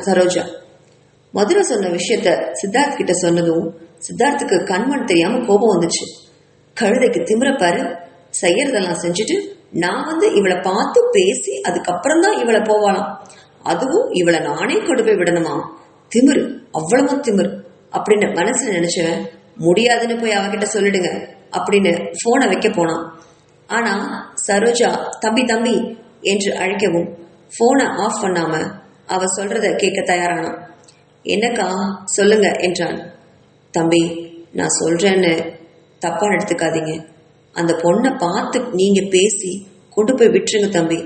சரோஜா. மதுரா சொன்ன விஷயத்த சித்தார்த் கிட்ட சொன்னதும் சித்தார்த்துக்கு கண்மண் தெரியாம கோபம் வந்துச்சு. கழுதைக்கு திமிரப்பாரு, செய்யறதெல்லாம் செஞ்சுட்டு நான் வந்து இவளை பார்த்து பேசி அதுக்கப்புறம் தான் இவளை போவாளாம். அதுவும் இவளை நானே கொண்டு போய் விடணுமா? திமிரு, அவ்வளவு திமிரு அப்படின்னு மனசுல நினைச்சவன் முடியாதுன்னு போய் அவகிட்ட சொல்லிடுங்க அப்படின்னு போனை வைக்க போனான். ஆனா சரோஜா தம்பி தம்பி என்று அழைக்கவும் போனை ஆஃப் பண்ணாம அவ சொல்றத கேட்க தயாரானான். என்னக்கா சொல்லுங்க என்றான். தம்பி, நான் சொல்றேன்னு தப்பா எடுத்துக்காதீங்க. அந்த பொண்ணை பார்த்து நீங்க பேசி கொண்டு போய் விட்டுருங்க தம்பி.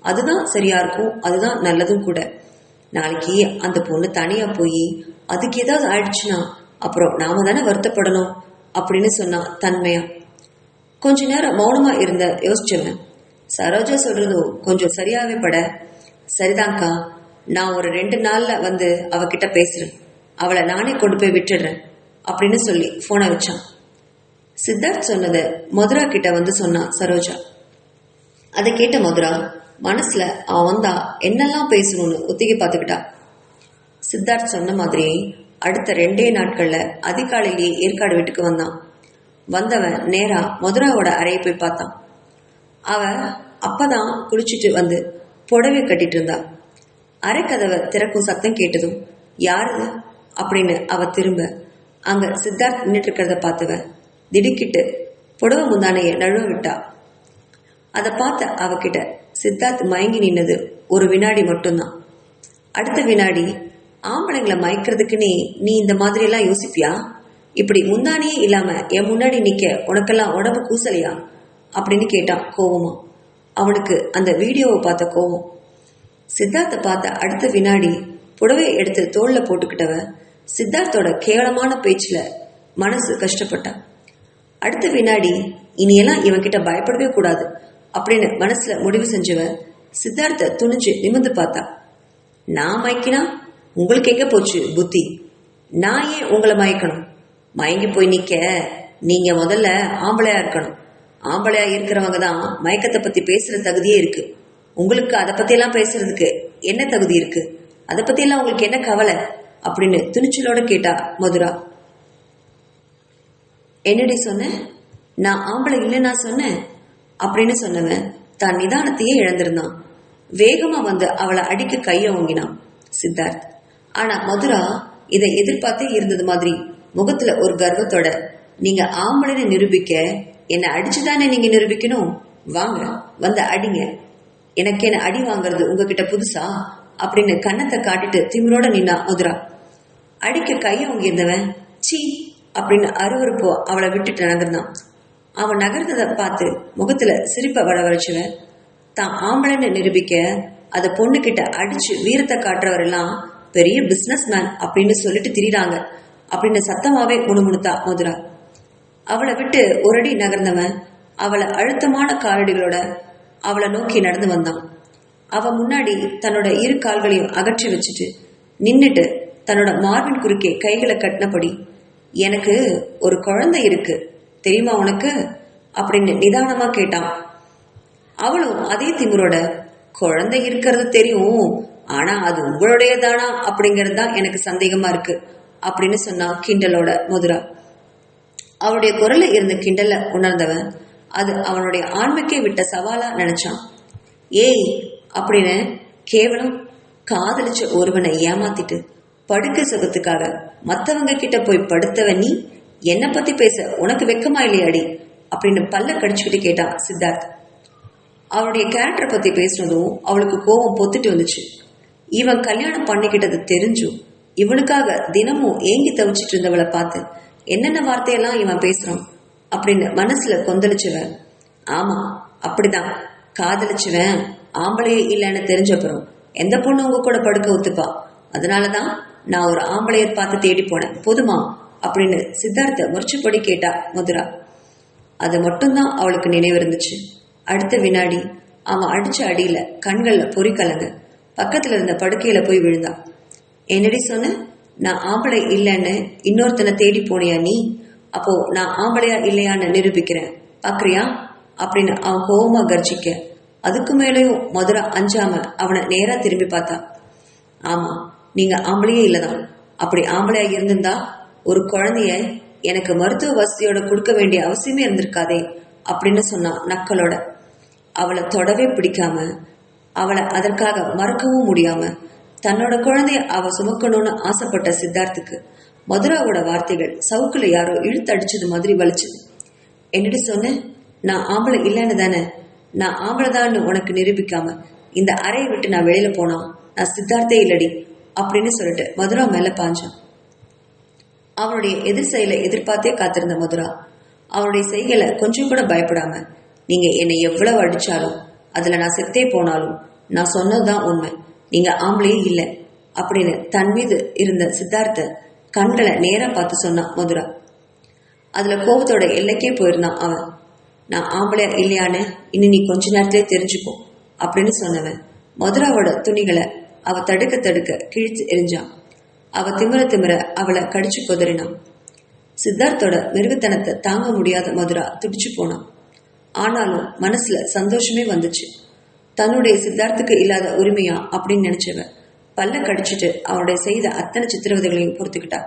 அதுதான் சரியா இருக்கும், அதுதான் நல்லதும் கூட. நாளைக்கு அந்த பொண்ணு தனியா போய் அதுக்கு ஏதாவது ஆயிடுச்சுன்னா அப்புறம் நாம தானே வருத்தப்படணும் அப்படின்னு சொன்னா தன்மையா. கொஞ்ச நேரம் மௌனமா இருந்த யோசிச்சவன் சரோஜா சொல்றதும் கொஞ்சம் சரியாவே பட, சரிதான்க்கா, நான் ஒரு 2 நாள்ல வந்து அவகிட்ட பேசுறேன், அவளை நானே கொண்டு போய் விட்டுடுறேன் அப்படின்னு சொல்லி போனை வச்சான். சித்தார்த் சொன்னதை மதுரா கிட்ட வந்து சொன்னா சரோஜா. அதை கேட்ட மதுரா மனசுல அவன் வந்தா என்னெல்லாம் பேசணும்னு ஒத்திகை பார்த்துக்கிட்டா. சித்தார்த் சொன்ன மாதிரியே அடுத்த 2 நாட்கள்ல அதிகாலையிலேயே ஏற்காடு வீட்டுக்கு வந்தான். வந்தவன் நேரா மதுராவோட அறையை போய் பார்த்தான். அவ அப்பதான் குளிச்சுட்டு வந்து புடவை கட்டிட்டு இருந்தா. அரைக்கதவை திறக்கும் சத்தம் கேட்டதும் யாரு அப்படின்னு அவ திரும்ப அங்க சித்தார்த் நின்றுட்டு இருக்கிறத பார்த்தவ திடுக்கிட்டு புடவை முந்தானைய நழுவ விட்டா. அதை பார்த்த அவகிட்ட சித்தார்த் மயங்கி நின்னது ஒரு வினாடி மட்டும்தான். அடுத்த வினாடி, ஆம்பளைங்களை மயக்கிறதுக்குன்னே நீ இந்த மாதிரி எல்லாம் யோசிப்பியா? இப்படி முந்தானியே இல்லாம என் முன்னாடி நிக்க உனக்கெல்லாம் உடம்பு கூசலையா அப்படின்னு கேட்டான் கோவமா. அவனுக்கு அந்த வீடியோவை பார்த்த கோவம். சித்தார்த்தை பார்த்த அடுத்த வினாடி புடவை எடுத்து தோல்ல போட்டுக்கிட்டவ சித்தார்த்தோட கேவலமான பேச்சுல மனசு கஷ்டப்பட்டான். அடுத்த வினாடி இனியெல்லாம் இவன் கிட்ட பயப்படவே கூடாது அப்படின்னு மனசுல முடிவு செஞ்சவ சித்தார்த்த துணிஞ்சு நிமிர்ந்து பார்த்தா. நான் மயக்கினா உங்களுக்கு எங்க போச்சு புத்தி? நான் ஏன் உங்களை மயக்கணும்? மயங்கி போய் நிக்க நீங்க முதல்ல ஆம்பளையா இருக்கணும். ஆம்பளையா இருக்கிறவங்க தான் மயக்கத்தை பத்தி பேசுற தகுதியே இருக்கு. உங்களுக்கு அதை பத்தி எல்லாம் பேசுறதுக்கு என்ன தகுதி இருக்கு? அதை பத்தி எல்லாம் உங்களுக்கு என்ன கவலை அப்படின்னு துணிச்சலோட கேட்டா மதுரா. என்னடி சொன்ன? நான் ஆம்பளை இல்லைன்னா சொன்னேன் அப்படின்னு சொன்னவன் தான் நிதானத்தையே இழந்திருந்தான். வேகமா வந்து அவளை அடிக்க கைய ஓங்கினான் சித்தார்த். ஆனா மதுரா இதை எதிர்பார்த்தே இருந்தது மாதிரி முகத்துல ஒரு கர்வத்தோட, நீங்க ஆம்பளைன்னு நிரூபிக்க என்ன அடிச்சுதானே நீங்க நிரூபிக்கணும், வாங்க வந்து அடிங்க, எனக்கு என்ன அடி வாங்குறது உங்ககிட்ட புதுசா அப்படின்னு கன்னத்தை காட்டிட்டு திமிரோட நின்னா மதுரா. அடிக்க கைய ஓங்கியிருந்தவன் சீ அப்படின்னு அருவருப்போ அவளை விட்டுட்டு நகர்ந்தான். அவன் நகர்ந்ததை பார்த்து முகத்துல சிரிப்பை வரவழைச்சவன் தான் ஆம்பளைன்னு நிரூபிக்க அதை பொண்ணு கிட்ட அடிச்சு வீரத்தை காட்டுறவரெல்லாம் பெரிய பிசினஸ் மேன் அப்படின்னு சொல்லிட்டு திரிறாங்க அப்படின்னு சத்தமாவே முணுமுணுத்தா மதுரா. அவளை விட்டு ஒரு அடி நகர்ந்தவன் அவளை அழுத்தமான காலடிகளோட அவளை நோக்கி நடந்து வந்தான். அவ முன்னாடி தன்னோட இரு கால்களையும் அகற்றி வச்சுட்டு நின்னுட்டு தன்னோட மார்பின் குறுக்கே கைகளை கட்டினபடி, எனக்கு ஒரு குழந்தை இருக்கு தெரியுமா உனக்கு அப்படின்னு நிதானமா கேட்டான். அவளும் அதே திமிரோட, குழந்தை இருக்கிறது தெரியும், ஆனா அது உங்களுடையதானா அப்படிங்கிறது தான் எனக்கு சந்தேகமா இருக்கு அப்படின்னு சொன்னா கிண்டலோட மதுரா. அவளுடைய குரல்ல இருந்த கிண்டல உணர்ந்தவன் அது அவனுடைய ஆண்மைக்கே விட்ட சவாலா நினைச்சான். ஏய் அப்படின்னு கேவலம் காதலிச்ச ஒருவனை ஏமாத்திட்டு படுக்கை சுகத்துக்காக மத்தவங்க கிட்ட போய் படுத்தவன் நீ, என்னை பத்தி பேச உனக்கு வெக்கமா இல்லையாடி அப்படின்னு பல்ல கடிச்சுக்கிட்டு கேட்டான் சித்தார்த். அவளுடைய கேரக்டரை பத்தி பேசுனதும் அவளுக்கு கோபம் பொத்துட்டு வந்துச்சு. இவன் கல்யாணம் பண்ணிக்கிட்டது தெரிஞ்சும் இவனுக்காக தினமும் ஏங்கி தவிச்சிட்டு இருந்தவளை பார்த்து என்னென்ன வார்த்தையெல்லாம் இவன் பேசுறான் அப்படின்னு மனசுல கொந்தளிச்சவன், ஆமா அப்படிதான், காதலிச்சுவன் ஆம்பளையே இல்லைன்னு தெரிஞ்சப்புறம் எந்த பொண்ணு உங்க கூட படுக்க ஒத்துப்பா, அதனாலதான் நான் ஒரு ஆம்பளையர் பார்த்து தேடி போனேன் போதுமா அப்படின்னு சித்தார்த்த முறிச்சுப்படி கேட்டா மதுரா. அது மட்டும்தான் அவளுக்கு நினைவு இருந்துச்சு. அடுத்த வினாடி அவன் அடிச்ச அடியில கண்கள்ல பொறி கலங்க பக்கத்துல இருந்த படுக்கையில போய் விழுந்தான். என்னடி சொன்ன, நான் ஆம்பளை இல்லைன்னு இன்னொருத்தனை தேடி போனியா நீ, அப்போ நான் ஆம்பளையா இல்லையான்னு நிரூபிக்கிறேன் பாக்குறியா அப்படின்னு அவன் கோவமா கர்ஜிக்க, அதுக்கு மேலேயும் மதுரா அஞ்சாம அவனை நேரா திரும்பி பார்த்தா. ஆமா, நீங்க ஆம்பளையே இல்லதான், அப்படி ஆம்பளையா இருந்திருந்தா ஒரு குழந்தைய எனக்கு மருத்துவ வசதியோட கொடுக்க வேண்டிய அவசியமே இருந்திருக்காதே அப்படின்னு சொன்னான் நக்கலோட. அவளை தொடவே பிடிக்காம, அவளை அதற்காக மறக்கவும் முடியாம தன்னோட குழந்தைய அவ சுமக்கணும்னு ஆசைப்பட்ட சித்தார்த்துக்கு மதுராவோட வார்த்தைகள் சவுக்குல யாரோ இழுத்து அடிச்சது மாதிரி வலிச்சது. என்னடி சொன்ன, நான் ஆம்பளை இல்லைன்னு தானே, நான் ஆம்பளை தான் உனக்கு நிரூபிக்காம இந்த அறையை விட்டு நான் வெளியில போனா நான் சித்தார்த்தே இல்லடி அப்படின்னு சொல்லிட்டு மதுரா மேல பாஞ்சான். அவனுடைய எதிர் செயலை எதிர்பார்த்தே காத்திருந்த மதுரா அவனுடைய செய்களை கொஞ்சம் கூட பயப்படாம, நீங்க என்னை எவ்வளவு அடிச்சாலும் அதுல நான் செத்தே போனாலும் நான் சொன்னதுதான் உண்மை, நீங்க ஆம்பளையே இல்லை அப்படின்னு தன் மீது இருந்த சித்தார்த்த கண்களை நேரா பார்த்து சொன்னான் மதுரா. அதுல கோபத்தோட எல்லைக்கே போயிருந்தான் அவன். நான் ஆம்பளையா இல்லையான்னு இனி நீ கொஞ்ச நேரத்திலே தெரிஞ்சுக்கோ அப்படின்னு சொன்னவன் மதுராவோட துணிகளை அவ தடுக்க தடுக்க கிழிச்சு எரிஞ்சான். அவ திமிர அவளை கடிச்சு கொதறினான். சித்தார்த்தோட மிருகத்தனத்தை தாங்க முடியாத மதுரா துடிச்சு போனான். ஆனாலும் மனசுல சந்தோஷமே வந்துச்சு. தன்னுடைய சித்தார்த்துக்கு இல்லாத உரிமையா அப்படின்னு நினைச்சவ பல்ல கடிச்சிட்டு அவனுடைய செய்த அத்தனை சித்திரவதைகளையும் பொறுத்துக்கிட்டா.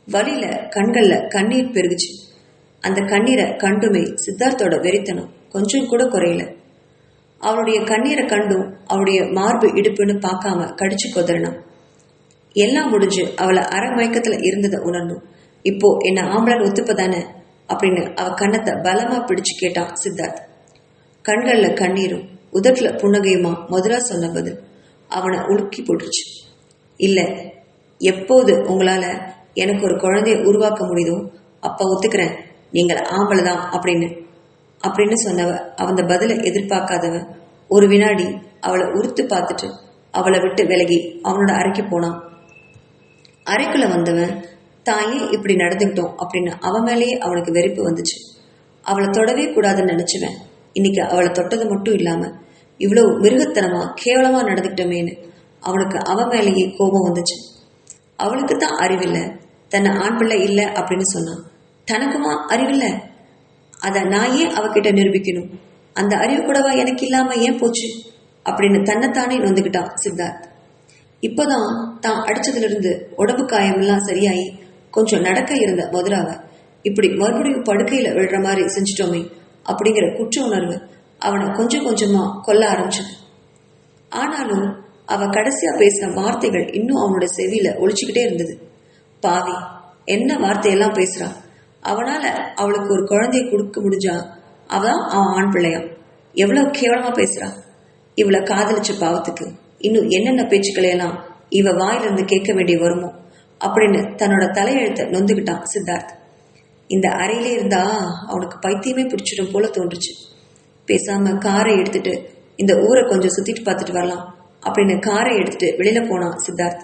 வலியில கண்கள்ல கண்ணீர் பெருகுச்சு. அந்த கண்ணீரை கண்டுமே சித்தார்த்தோட வெறித்தனம் கொஞ்சம் கூட குறையல. அவளுடைய கண்ணீரை கண்டும் அவளுடைய மார்பு இடுப்புன்னு பார்க்காம கடிச்சு கொதறினான். எல்லாம் முடிஞ்சு அவளை அரை மயக்கத்துல இருந்ததை உணர்ந்தும், இப்போ என்ன ஆம்பளன் ஒத்துப்பதானே அப்படின்னு அவ கண்ணத்தை பலமா பிடிச்சு கேட்டான் சித்தார்த். கண்கள்ல கண்ணீரும் உதட்டுல புன்னகையுமா மதுரா சொன்ன பதில் அவனை உலுக்கி போட்டுருச்சு. இல்ல, எப்போது உங்களால எனக்கு ஒரு குழந்தைய உருவாக்க முடியுதோ அப்ப ஒத்துக்கிறேன் நீங்கள் ஆம்பளைதான் அப்படின்னு சொன்னவ அவன் பதில எதிர்பார்க்காதவன் ஒரு வினாடி அவளை உறுத்து பார்த்துட்டு அவளை விட்டு விலகி அவனோட அறைக்கு போனான். அறைக்குள்ள வந்தவன் தான் ஏன் இப்படி நடந்துக்கிட்டோம் அப்படின்னு அவன் மேலேயே அவனுக்கு வெறுப்பு வந்துச்சு. அவளை தொடவே கூடாதுன்னு நினைச்சுவன் இன்னைக்கு அவளை தொட்டது மட்டும் இல்லாம இவ்வளவு மிருகத்தனமா கேவலமா நடந்துக்கிட்டோமேன்னு அவனுக்கு அவன் மேலேயே கோபம் வந்துச்சு. அவளுக்கு தான் அறிவில்லை, தன்னை ஆண் பிள்ளை இல்லை அப்படின்னு சொன்னான். தனக்குமா அறிவில்லை, அத நான் ஏன் அவகிட்ட நிரூபிக்கணும், அந்த அறிவு கூடவா எனக்கு இல்லாம ஏன் போச்சு அப்படின்னு தன்னைத்தானே நொந்துக்கிட்டான் சித்தார்த். இப்போதான் தான் அடிச்சதுல இருந்து உடம்பு காயமெல்லாம் சரியாயி கொஞ்சம் நடக்க இருந்த மதுராவை இப்படி மறுபடியும் படுக்கையில விழுற மாதிரி செஞ்சிட்டோமே அப்படிங்கிற குற்ற உணர்வு அவனை கொஞ்சம் கொஞ்சமா கொல்ல ஆரம்பிச்சது. ஆனாலும் அவ கடைசியா பேசின வார்த்தைகள் இன்னும் அவனோட செவியில ஒழிச்சுக்கிட்டே இருந்தது. பாவி, என்ன வார்த்தையெல்லாம் பேசுறா, அவனால அவளுக்கு ஒரு குழந்தைய கொடுக்க முடிஞ்சா அவன் அவன் ஆண் பிள்ளையான், எவ்வளவு கேவலமா பேசுறா, இவளை காதலிச்ச பாவத்துக்கு இன்னும் என்னென்ன பேச்சுக்களையெல்லாம் இவ வாயிலிருந்து கேட்க வேண்டிய வருமோ அப்படின்னு தன்னோட தலையெழுத்த நொந்துகிட்டான் சித்தார்த். இந்த அறையிலே இருந்தா அவனுக்கு பைத்தியமே பிடிச்சிடும் போல தோன்றுச்சு. பேசாம காரை எடுத்துட்டு இந்த ஊரை கொஞ்சம் சுத்திட்டு பார்த்துட்டு வரலாம் அப்படின்னு காரை எடுத்துட்டு வெளியில போனான் சித்தார்த்.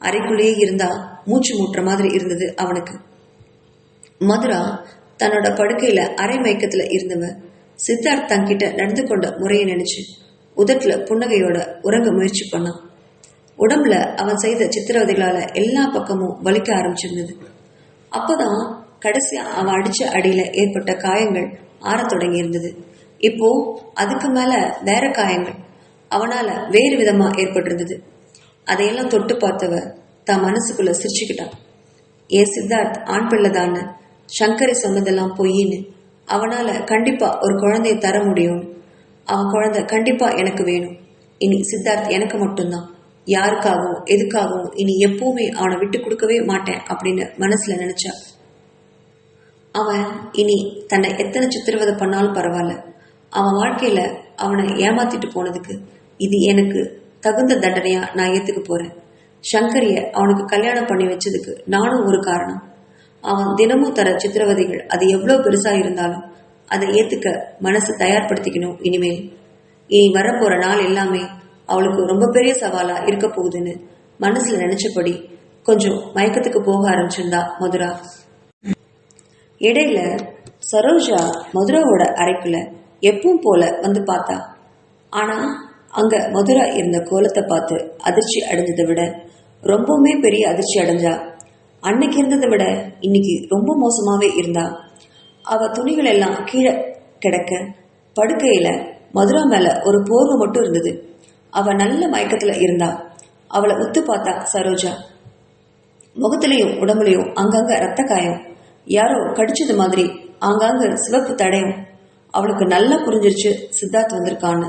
அறைக்குள்ளேயே இருந்தா மூச்சு மூட்டுற மாதிரி இருந்தது அவனுக்கு. மதுரா தன்னோட படுக்கையில அரை மயக்கத்துல இருந்தவ சித்தார்த் தங்கிட்ட நடந்து கொண்ட முறையை நினைச்சு உதட்டுல புன்னகையோட உறங்க முயற்சி பண்ணான். உடம்புல அவன் செய்த சித்திரவதைகளால எல்லா பக்கமும் வலிக்க ஆரம்பிச்சிருந்தது. அப்பதான் கடைசியா அவன் அடிச்ச அடியில ஏற்பட்ட காயங்கள் ஆறத் தொடங்கி இருந்தது. இப்போ அதுக்கு மேல வேற காயங்கள் அவனால வேறு விதமா ஏற்பட்டிருந்தது. அதையெல்லாம் தொட்டு பார்த்தவ தான் மனசுக்குள்ள சிரிச்சுக்கிட்டான். ஏன் சித்தார்த் ஆண் பிள்ளைதான்னு, சங்கரி சொன்னதெல்லாம் பொய்ன்னு, அவனால கண்டிப்பா ஒரு குழந்தைய தர முடியும்னு, அவன் குழந்தை கண்டிப்பா எனக்கு வேணும், இனி சித்தார்த் எனக்கு மட்டும்தான், யாருக்காகவும் எதுக்காகவும் இனி எப்பவுமே அவனை விட்டு கொடுக்கவே மாட்டேன் அப்படின்னு மனசுல நினைச்சா. அவன் இனி தன்னை எத்தனை சித்திரவதை பண்ணாலும் பரவாயில்ல, அவன் வாழ்க்கையில அவனை ஏமாத்திட்டு போனதுக்கு இது எனக்கு தகுந்த தண்டனையா நான் ஏத்துக்க போறேன். சங்கரிய அவனுக்கு கல்யாணம் பண்ணி வச்சதுக்கு நானும் ஒரு காரணம். அவன் தினமும் தர சித்திரவதைகள் அது எவ்வளவு பெருசா இருந்தாலும் அதை ஏத்துக்க மனசு தயார்படுத்திக்கணும். இனிமேல் இனி வரப்போற நாள் எல்லாமே அவளுக்கு ரொம்ப பெரிய சவாலா இருக்க போகுதுன்னு மனசுல நினைச்சபடி கொஞ்சம் மயக்கத்துக்கு போக ஆரம்பிச்சிருந்தா மதுரா. இடையில சரோஜா மதுராவோட அறைக்குள்ள எப்பவும் போல வந்து பார்த்தா. ஆனா அங்க மதுரா இருந்த கோலத்தை பார்த்து அதிர்ச்சி அடைஞ்சதை விட ரொம்பவுமே பெரிய அதிர்ச்சி அடைஞ்சா. அன்னைக்கு இருந்ததை விட இன்னைக்கு ரொம்ப மோசமாவே இருந்தா. அவ துணிகள் எல்லாம் கீழே கிடக்க, படுக்கையில மதுரா மேல ஒரு போர்வை மட்டும் இருந்தது. அவ நல்ல மயக்கத்துல இருந்தா. அவளை உத்து பார்த்தா சரோஜா. முகத்திலையும் உடம்புலையும் அங்கங்க ரத்த காயம், யாரோ கடிச்சது மாதிரி ஆங்காங்க சிவப்பு தடயம். அவளுக்கு நல்லா புரிஞ்சிருச்சு சித்தார்த் வந்திருக்கான்னு.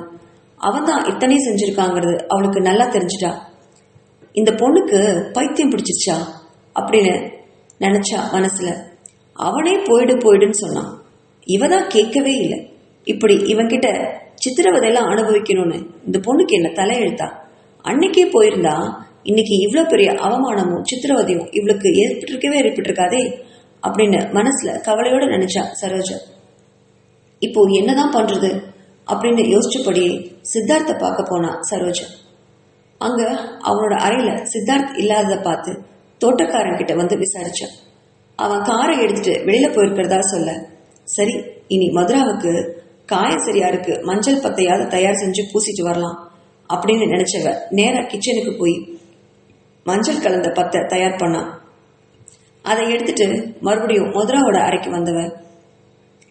அவன் தான் இத்தனையும் செஞ்சிருக்காங்கிறது அவளுக்கு நல்லா தெரிஞ்சுட்டா. இந்த பொண்ணுக்கு பைத்தியம் பிடிச்சிருச்சா அப்படின்னு நினைச்சா மனசுல. அவனே போயிடுன்னு சொன்னான். இவதான் கேட்கவே இல்லை. இப்படி இவன்கிட்ட சித்திரவதையெல்லாம் அனுபவிக்கணும்னு இந்த பொண்ணுக்கு என்ன தலையெழுத்தா? அன்னைக்கே போயிருந்தா இன்னைக்கு இவ்வளவு பெரிய அவமானமும் சித்திரவதையும் இவளுக்கு ஏற்பட்டிருக்காதே அப்படின்னு மனசுல கவலையோட நினைச்சா சரோஜா. இப்போ என்னதான் பண்றது அப்படின்னு யோசிச்சபடியே சித்தார்த்த பார்க்க போனா சரோஜா. அங்க அவனோட அறையில சித்தார்த் இல்லாததை பார்த்து தோட்டக்காரன் கிட்ட வந்து விசாரிச்சா. அவன் காரை எடுத்துட்டு வெளியில போயிருக்கிறதா சொல்ல, சரி இனி மதுராவுக்கு காயம் சரியா இருக்கு, மஞ்சள் பத்தையாவது தயார் செஞ்சு பூசிட்டு வரலாம் அப்படின்னு நினைச்சவ நேரா கிச்சனுக்கு போய் மஞ்சள் கலந்த பத்தை தயார் பண்ணா. அதை எடுத்துட்டு மறுபடியும் மதுராவோட அறைக்கு வந்தவ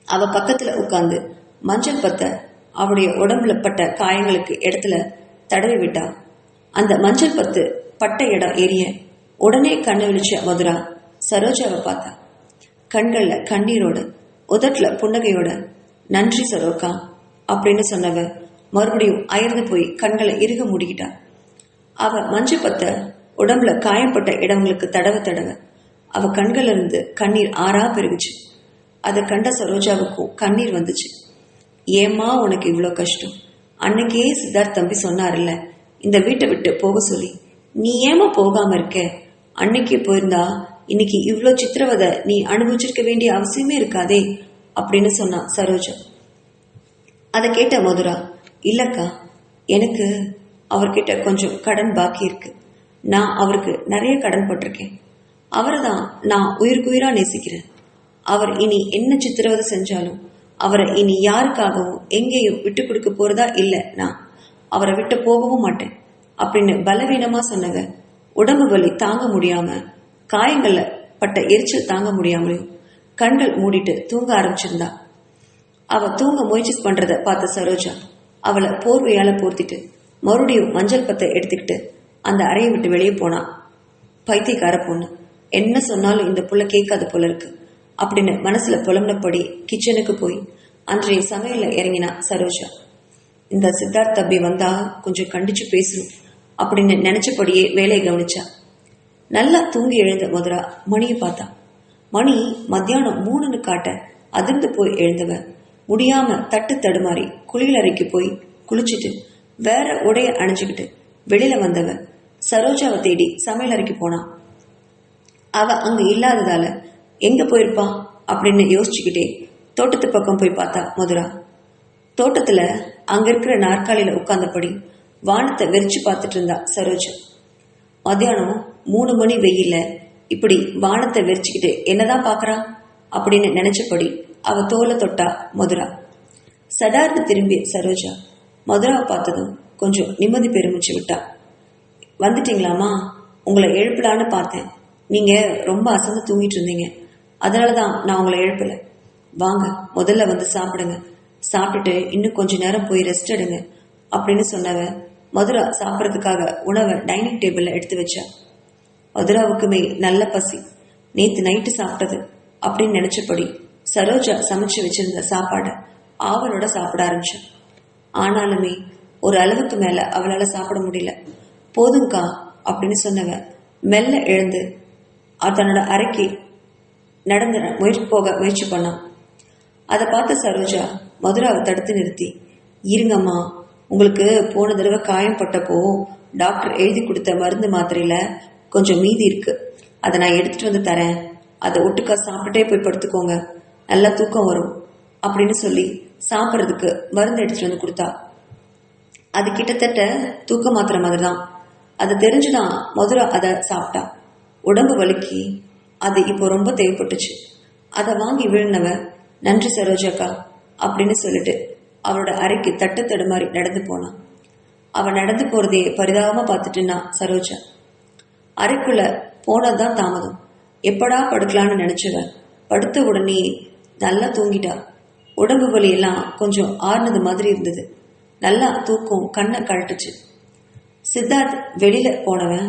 அவ பக்கத்துல உட்கார்ந்து மஞ்சள் பத்தை அவளுடைய உடம்புல பட்ட காயங்களுக்கு இடத்துல தடவி விட்டா. அந்த மஞ்சள் பத்து பட்ட இடம் எரிய உடனே கண்ணு விழிச்ச மதுரா சரோஜாவை பார்த்தா. கண்கள்ல கண்ணீரோட, உதட்டுல புன்னகையோட, நன்றி சரோக்கா அப்படின்னு சொன்னவ மறுபடியும் அயர்ந்து போய் கண்களை இறுக மூடிக்கிட்டா. அவ மஞ்சள் பத்த உடம்புல காயப்பட்ட இடங்களுக்கு தடவ அவ கண்கள்ல இருந்து கண்ணீர் ஆறா பெருகுச்சு. அதை கண்ட சரோஜாவுக்கும் கண்ணீர் வந்துச்சு. ஏமா உனக்கு இவ்வளோ கஷ்டம்? அன்னைக்கே சித்தார்த் தம்பி சொன்னார்ல இந்த வீட்டை விட்டு போக சொல்லி, நீ ஏமா போகாம இருக்க? அன்னைக்கு போயிருந்தா இன்னைக்கு இவ்வளோ சித்திரவதை நீ அனுபவிச்சிருக்க வேண்டிய அவசியமே இருக்காதே அப்படின்னு சொன்னா சரோஜா. அதை கேட்ட மதுரா, இல்லக்கா எனக்கு அவர்கிட்ட கொஞ்சம் கடன் பாக்கி இருக்கு. நான் அவருக்கு நிறைய கடன் பட்டிருக்கேன். அவரை தான் நான் உயிருக்குயிரா நேசிக்கிறேன். அவர் இனி என்ன சித்திரவதை செஞ்சாலும் அவரை இனி யாருக்காகவும் எங்கேயும் விட்டு கொடுக்க போறதா இல்லை. நான் அவரை விட்டு போகவும் மாட்டேன் அப்படின்னு பலவீனமா சொன்னவ உடம்பு வலி தாங்க முடியாம, காயங்கள்ல பட்ட எரிச்சல் தாங்க முடியாமலையும் கண்கள் மூடிட்டு தூங்க ஆரம்பிச்சிருந்தா. அவ தூங்க முயற்சி பண்றத பார்த்த சரோஜா அவளை போர்வையால போர்த்திட்டு மறுபடியும் மஞ்சள் பத்தை எடுத்துக்கிட்டு அந்த அறையை விட்டு வெளியே போனா. பைத்தியக்கார பொண்ணு, என்ன சொன்னாலும் இந்த புள்ள கேட்காத போல இருக்கு அப்படின்னு மனசுல புலம்புனபடி கிச்சனுக்கு போய் அன்றைய சமையல்ல இறங்கினா சரோஜா. இந்த சித்தார்த் தம்பி வந்தா கொஞ்சம் கண்டிச்சு பேசணும் அப்படின்னு நினைச்சபடியே வேலையை கவனிச்சா. நல்லா தூங்கி எழுந்த மதுரா மணியை பார்த்தா. மணி மத்தியானம் 3ன்னு காட்ட அதிர்ந்து போய் எழுந்தவ முடியாம தட்டு தடுமாறி குளியலறைக்கு போய் குளிச்சுட்டு வேற உடைய அணிஞ்சுக்கிட்டு வெளியில வந்தவ சரோஜாவை தேடி சமையல் அறைக்கு போனா. அவ அங்க இல்லாததால எங்க போயிருப்பான் அப்படின்னு யோசிச்சுக்கிட்டே தோட்டத்து பக்கம் போய் பார்த்தா மதுரா. தோட்டத்துல அங்க இருக்கிற நாற்காலியில உட்கார்ந்தபடி வானத்தை வெறிச்சு பார்த்துட்டு இருந்தா சரோஜா. மத்தியானம் 3 மணி வெயில்ல இப்படி வானத்தை வெறிச்சுக்கிட்டு என்னதான் பாக்குறா அப்படின்னு நினைச்சபடி அவ தோலை தொட்டா மதுரா. சடார்னு திரும்பிய சரோஜா மதுராவை பார்த்ததும் கொஞ்சம் நிம்மதி பெருமிச்சு விட்டா. வந்துட்டீங்களாமா? உங்களை எழுப்பலான்னு பார்த்தேன். நீங்க ரொம்ப அசந்து தூங்கிட்டு இருந்தீங்க. அதனாலதான் நான் உங்களை எழுப்பல. வாங்க, முதல்ல வந்து சாப்பிடுங்க. சாப்பிட்டுட்டு இன்னும் கொஞ்ச நேரம் போய் ரெஸ்ட் எடுங்க அப்படின்னு சொன்னவ மதுரா சாப்பிட்றதுக்காக உணவை டைனிங் டேபிள்ல எடுத்து வச்சா. மதுராவுக்குமே நல்ல பசி. நேத்து நைட்டு சாப்பிட்டது அப்படின்னு நினைச்சபடி சரோஜா சமைச்சு வச்சிருந்த சாப்பாடை ஆவலோட சாப்பிட ஆரம்பிச்சா. ஆனாலுமே ஒரு அளவுக்கு மேல அவளால சாப்பிட முடியல. போதும்கா அப்படின்னு சொன்னவ மெல்ல எழுந்து தன்னோட அறைக்கு நடந்து போக முயற்சி பண்ணான். அதை பார்த்த சரோஜா மதுராவை தடுத்து நிறுத்தி, இருங்கம்மா, உங்களுக்கு போன தடவை காயம் பட்டப்போ டாக்டர் எழுதி கொடுத்த மருந்து மாத்திரையில கொஞ்சம் மீதி இருக்கு. அதை நான் எடுத்துட்டு வந்து தரேன். அதை ஒட்டுக்கா சாப்பிட்டுட்டே போய் படுத்துக்கோங்க, நல்லா தூக்கம் வரும் அப்படின்னு சொல்லி சாப்பிட்றதுக்கு மருந்து எடுத்துட்டு வந்து கொடுத்தா. அது கிட்டத்தட்ட தூக்க மாத்திரை மாதிரி தான். அது தெரிஞ்சுதான் மதுரா அதை சாப்பிட்டா. உடம்பு வலிக்கு அது இப்போ ரொம்ப தேவைப்பட்டுச்சு. அதை வாங்கி விழுந்தவ நன்றி சரோஜாக்கா அப்படின்னு சொல்லிட்டு அவளோட அறைக்கு தட்டு தடுமாறி நடந்து போனான். அவன் நடந்து போறதையே பரிதாபமா பார்த்துட்டுனா சரோஜா. அறைக்குள்ள போனதுதான் தாமதம். எப்படா படுக்கலான்னு நினைச்சவ படுத்த உடனே நல்லா தூங்கிட்டா. உடம்பு வலி எல்லாம் கொஞ்சம் ஆறுனது மாதிரி இருந்தது. நல்லா தூக்கம் கண்ணை கழட்டுச்சு. சித்தார்த் வெளியில போனவன்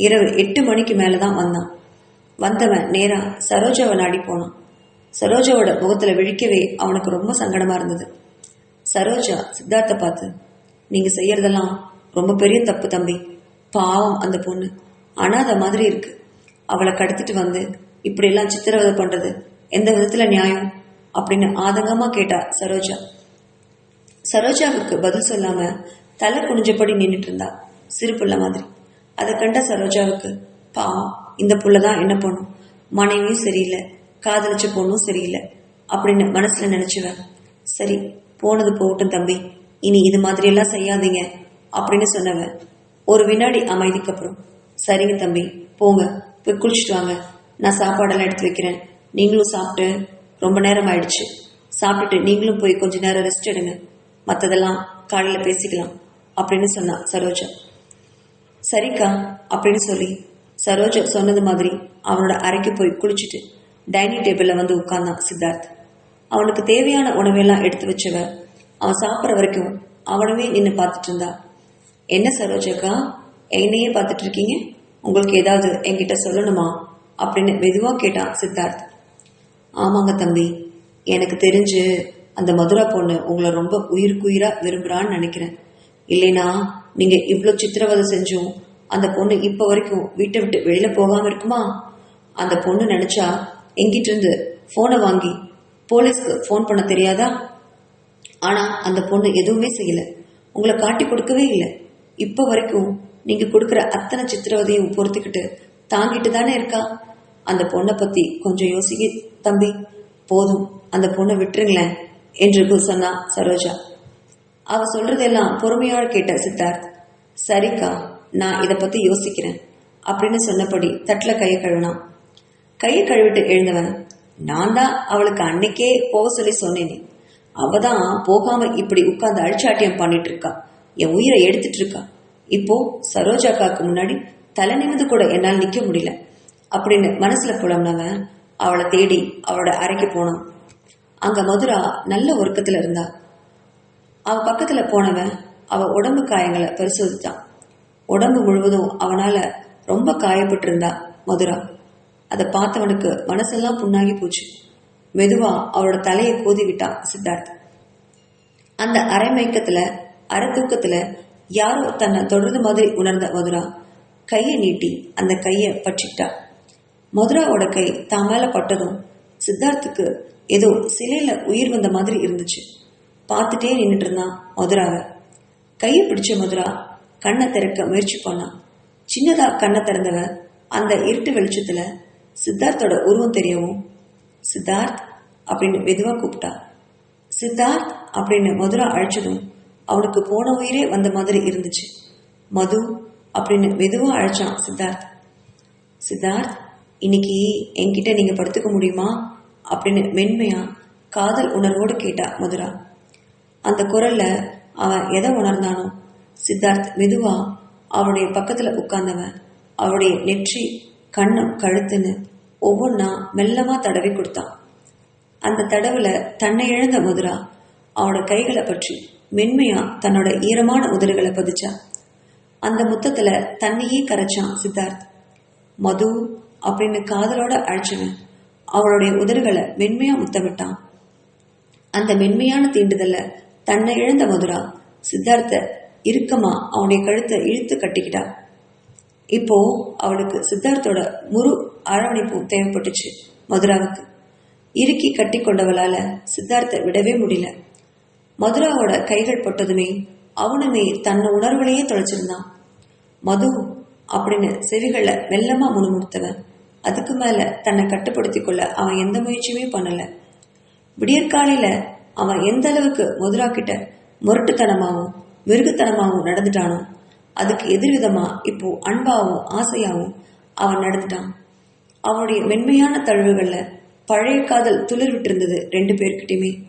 இரவு 8 மணிக்கு மேலதான் வந்தான். வந்தவன் நேரா சரோஜாவை நாடி போனான். சரோஜாவோட முகத்துல விழிக்கவே அவனுக்கு ரொம்ப சங்கடமா இருந்தது. சரோஜா சித்தார்த்தை பார்த்து, நீங்க செய்யறதெல்லாம் ரொம்ப பெரிய தப்பு தம்பி. பாவம் அந்த பொண்ணு அனாதை மாதிரி இருக்கு. அவளை கடத்திட்டு வந்து இப்படி எல்லாம் சித்திரவதை பண்றது எந்த விதத்துல நியாயம் அப்படின்னு ஆதங்கமா கேட்டா சரோஜா. சரோஜாவுக்கு பதில் சொல்லாம தலை குனிஞ்சபடி நின்றுட்டு இருந்தா சிறு புள்ள மாதிரி. அதை கண்ட சரோஜாவுக்கு பாவம், இந்த புள்ளதான் என்ன பண்ணும், மனைவியும் சரியில்லை, காதலிச்ச பொண்ணும் சரியில்லை அப்படின்னு மனசுல நினைச்சுவேன். சரி, போனது போகட்டும் தம்பி, இனி இது மாதிரி எல்லாம் செய்யாதீங்க அப்படின்னு சொன்னவன் ஒரு வினாடி அமைதிக்கு அப்புறம், சரிங்க தம்பி, போங்க, போய் குளிச்சுட்டு வாங்க, நான் சாப்பாடெல்லாம் எடுத்து வைக்கிறேன், நீங்களும் சாப்பிட்டு ரொம்ப நேரம் ஆயிடுச்சு, சாப்பிட்டுட்டு நீங்களும் போய் கொஞ்ச நேரம் ரெஸ்ட் எடுங்க, மற்றதெல்லாம் காலையில பேசிக்கலாம் அப்படின்னு சொன்னா சரோஜா. சரிக்கா அப்படின்னு சொல்லி சரோஜா சொன்னது மாதிரி அவனோட அறைக்கு போய் குளிச்சுட்டு டைனிங் டேபிள்ல வந்து உட்கார்ந்தான் சித்தார்த். அவனுக்கு தேவையான உணவெல்லாம் எடுத்து வச்சவ அவன் சாப்பிட்ற வரைக்கும் அவனவே நின்று பார்த்துட்டு இருந்தா. என்ன சரோஜாக்கா, என்னையே பார்த்துட்டு இருக்கீங்க, உங்களுக்கு ஏதாவது என்கிட்ட சொல்லணுமா அப்படின்னு மெதுவா கேட்டான் சித்தார்த். ஆமாங்க தம்பி, எனக்கு தெரிஞ்சு அந்த மதுரா பொண்ணு உங்களை ரொம்ப உயிருக்குயிரா விரும்புறான்னு நினைக்கிறேன். இல்லைனா நீங்க இவ்வளவு சித்திரவதை செஞ்சும் அந்த பொண்ணு இப்ப வரைக்கும் வீட்டை விட்டு வெளியில போகாம இருக்குமா? அந்த பொண்ணு நினைச்சா எங்கிட்ட இருந்து போனை வாங்கி போலீஸ்க்கு போன் பண்ண தெரியாதா? ஆனா அந்த பொண்ணு எதுவுமே செய்யல, உங்களை காட்டி கொடுக்கவே இல்லை. இப்ப வரைக்கும் நீங்க கொடுக்குற அத்தனை சித்திரவதையும் பொறுத்துக்கிட்டு தாங்கிட்டு தானே இருக்கா. அந்த பொண்ணை பத்தி கொஞ்சம் யோசிக்க தம்பி, போதும், அந்த பொண்ணை விட்டுருங்களேன் என்று சொன்னா சரோஜா. அவ சொல்றதெல்லாம் பொறுமையோட கேட்ட சித்தார்த், சரிக்கா, நான் இதை பத்தி யோசிக்கிறேன் அப்படின்னு சொன்னபடி தட்டுல கையை கழுவினான். கையை கழுவிட்டு எழுந்தவன், நான் தான் அவளுக்கு அன்னைக்கே போக சொல்லி சொன்னேனே, அவதான் போகாம இப்படி உட்கார்ந்து அழிச்சாட்டியம் பண்ணிட்டு இருக்கா, என் உயிரை எடுத்துட்டு இருக்கா. இப்போ சரோஜாக்காக்கு முன்னாடி தலை நிமிந்து கூட என்னால் நிக்க முடியல அப்படின்னு மனசுல புலம்னவன் அவளை தேடி அவளோட அறைக்கு போனான். அங்க மதுரா நல்ல ஒருக்கத்துல இருந்தா. அவ பக்கத்துல போனவன் அவ உடம்பு காயங்களை பரிசோதித்தான். உடம்பு முழுவதும் அவனால ரொம்ப காயப்பட்டு இருந்தா மதுரா. அதை பார்த்தவனுக்கு மனசெல்லாம் புண்ணாகி போச்சு. மெதுவா அவளோட தலையை கோதி விட்டான் சித்தார்த். அந்த அரை மயக்கத்துல அரை தூக்கத்துல யாரோ தன்னை தொடர்ந்து மாதிரி உணர்ந்த மதுரா கையை நீட்டி அந்த கையை பற்றிட்டா. மதுராவோட கை தான் மேல பட்டதும் சித்தார்த்துக்கு ஏதோ சிலையில உயிர் வந்த மாதிரி இருந்துச்சு. பார்த்துட்டே நின்றுட்டு இருந்தான் மதுராவை. கையை பிடிச்ச மதுரா கண்ணை திறக்க முயற்சி பண்ணான். சின்னதா கண்ணை திறந்தவ அந்த இருட்டு வெளிச்சத்துல சித்தார்த்தோட உருவம் தெரியவும், சித்தார்த் அப்படின்னு மெதுவா கூப்பிட்டா. சித்தார்த் அப்படின்னு மதுரா அழைச்சதும் அவனுக்கு போன உயிரே வந்த மாதிரி இருந்துச்சு. மது அப்படின்னு மெதுவா அழைச்சான் சித்தார்த். சித்தார்த், இன்னைக்கு என்கிட்ட நீங்க படுத்துக்க முடியுமா அப்படின்னு மென்மையா காதல் உணர்வோடு கேட்டா மதுரா. அந்த குரல்ல அவன் எதை உணர்ந்தானோ, சித்தார்த் மெதுவா அவளுடைய பக்கத்துல உட்கார்ந்தவன் அவளுடைய நெற்றி, கண்ணம், கழுத்துன்னு ஒவ்வொன்னா மெல்லமா தடவி கொடுத்தான். அந்த தடவுல தன்னை இழந்த மதுரா அவனோட கைகளை பற்றி மென்மையா தன்னோட ஈரமான உதடுகளை பதிச்சா. அந்த முத்தத்துல தன்னையே கரைச்சான் சித்தார்த். மது அப்படின்னு காதலோட அழைச்சவன் அவளுடைய உதடுகளை மென்மையா முத்தமிட்டான். அந்த மென்மையான தீண்டுதல்ல தன்னை இழந்த மதுரா சித்தார்த்த இறுக்கமா அவனுடைய கழுத்தை இழுத்து கட்டிக்கிட்டா. இப்போ அவளுக்கு சித்தார்த்தோட முழு அரவணைப்பும் தேவைப்பட்டுச்சு. மதுராவுக்கு இறுக்கி கட்டி கொண்டவளால சித்தார்த்தை விடவே முடியல. மதுராவோட கைகள் பட்டதுமே அவனுமே தன்னை உணர்வுலையே தொலைச்சிருந்தான். மது அப்படின்னு செவிகளை மெல்லமா முணுமுணுத்தவன் அதுக்கு மேல தன்னை கட்டுப்படுத்தி கொள்ள அவன் எந்த முயற்சியுமே பண்ணல. விடியற்காலையில அவன் எந்த அளவுக்கு மதுரா கிட்ட முரட்டுத்தனமாகவும் மிருகத்தனமாகவும் நடந்துட்டானோ அதுக்கு எதிர்விதமா இப்போ அன்பாவும் ஆசையாவும் அவன் நடந்துட்டான். அவனுடைய மென்மையான தழுவுகள்ல பழைய காதல் துளிர் விட்டிருந்தது ரெண்டு பேர்கிட்டயுமே.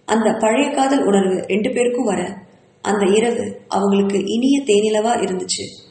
அந்த பழைய காதல் உணர்வு ரெண்டு பேருக்கும் வர அந்த இரவு அவங்களுக்கு இனிய தேனிலவா இருந்துச்சு.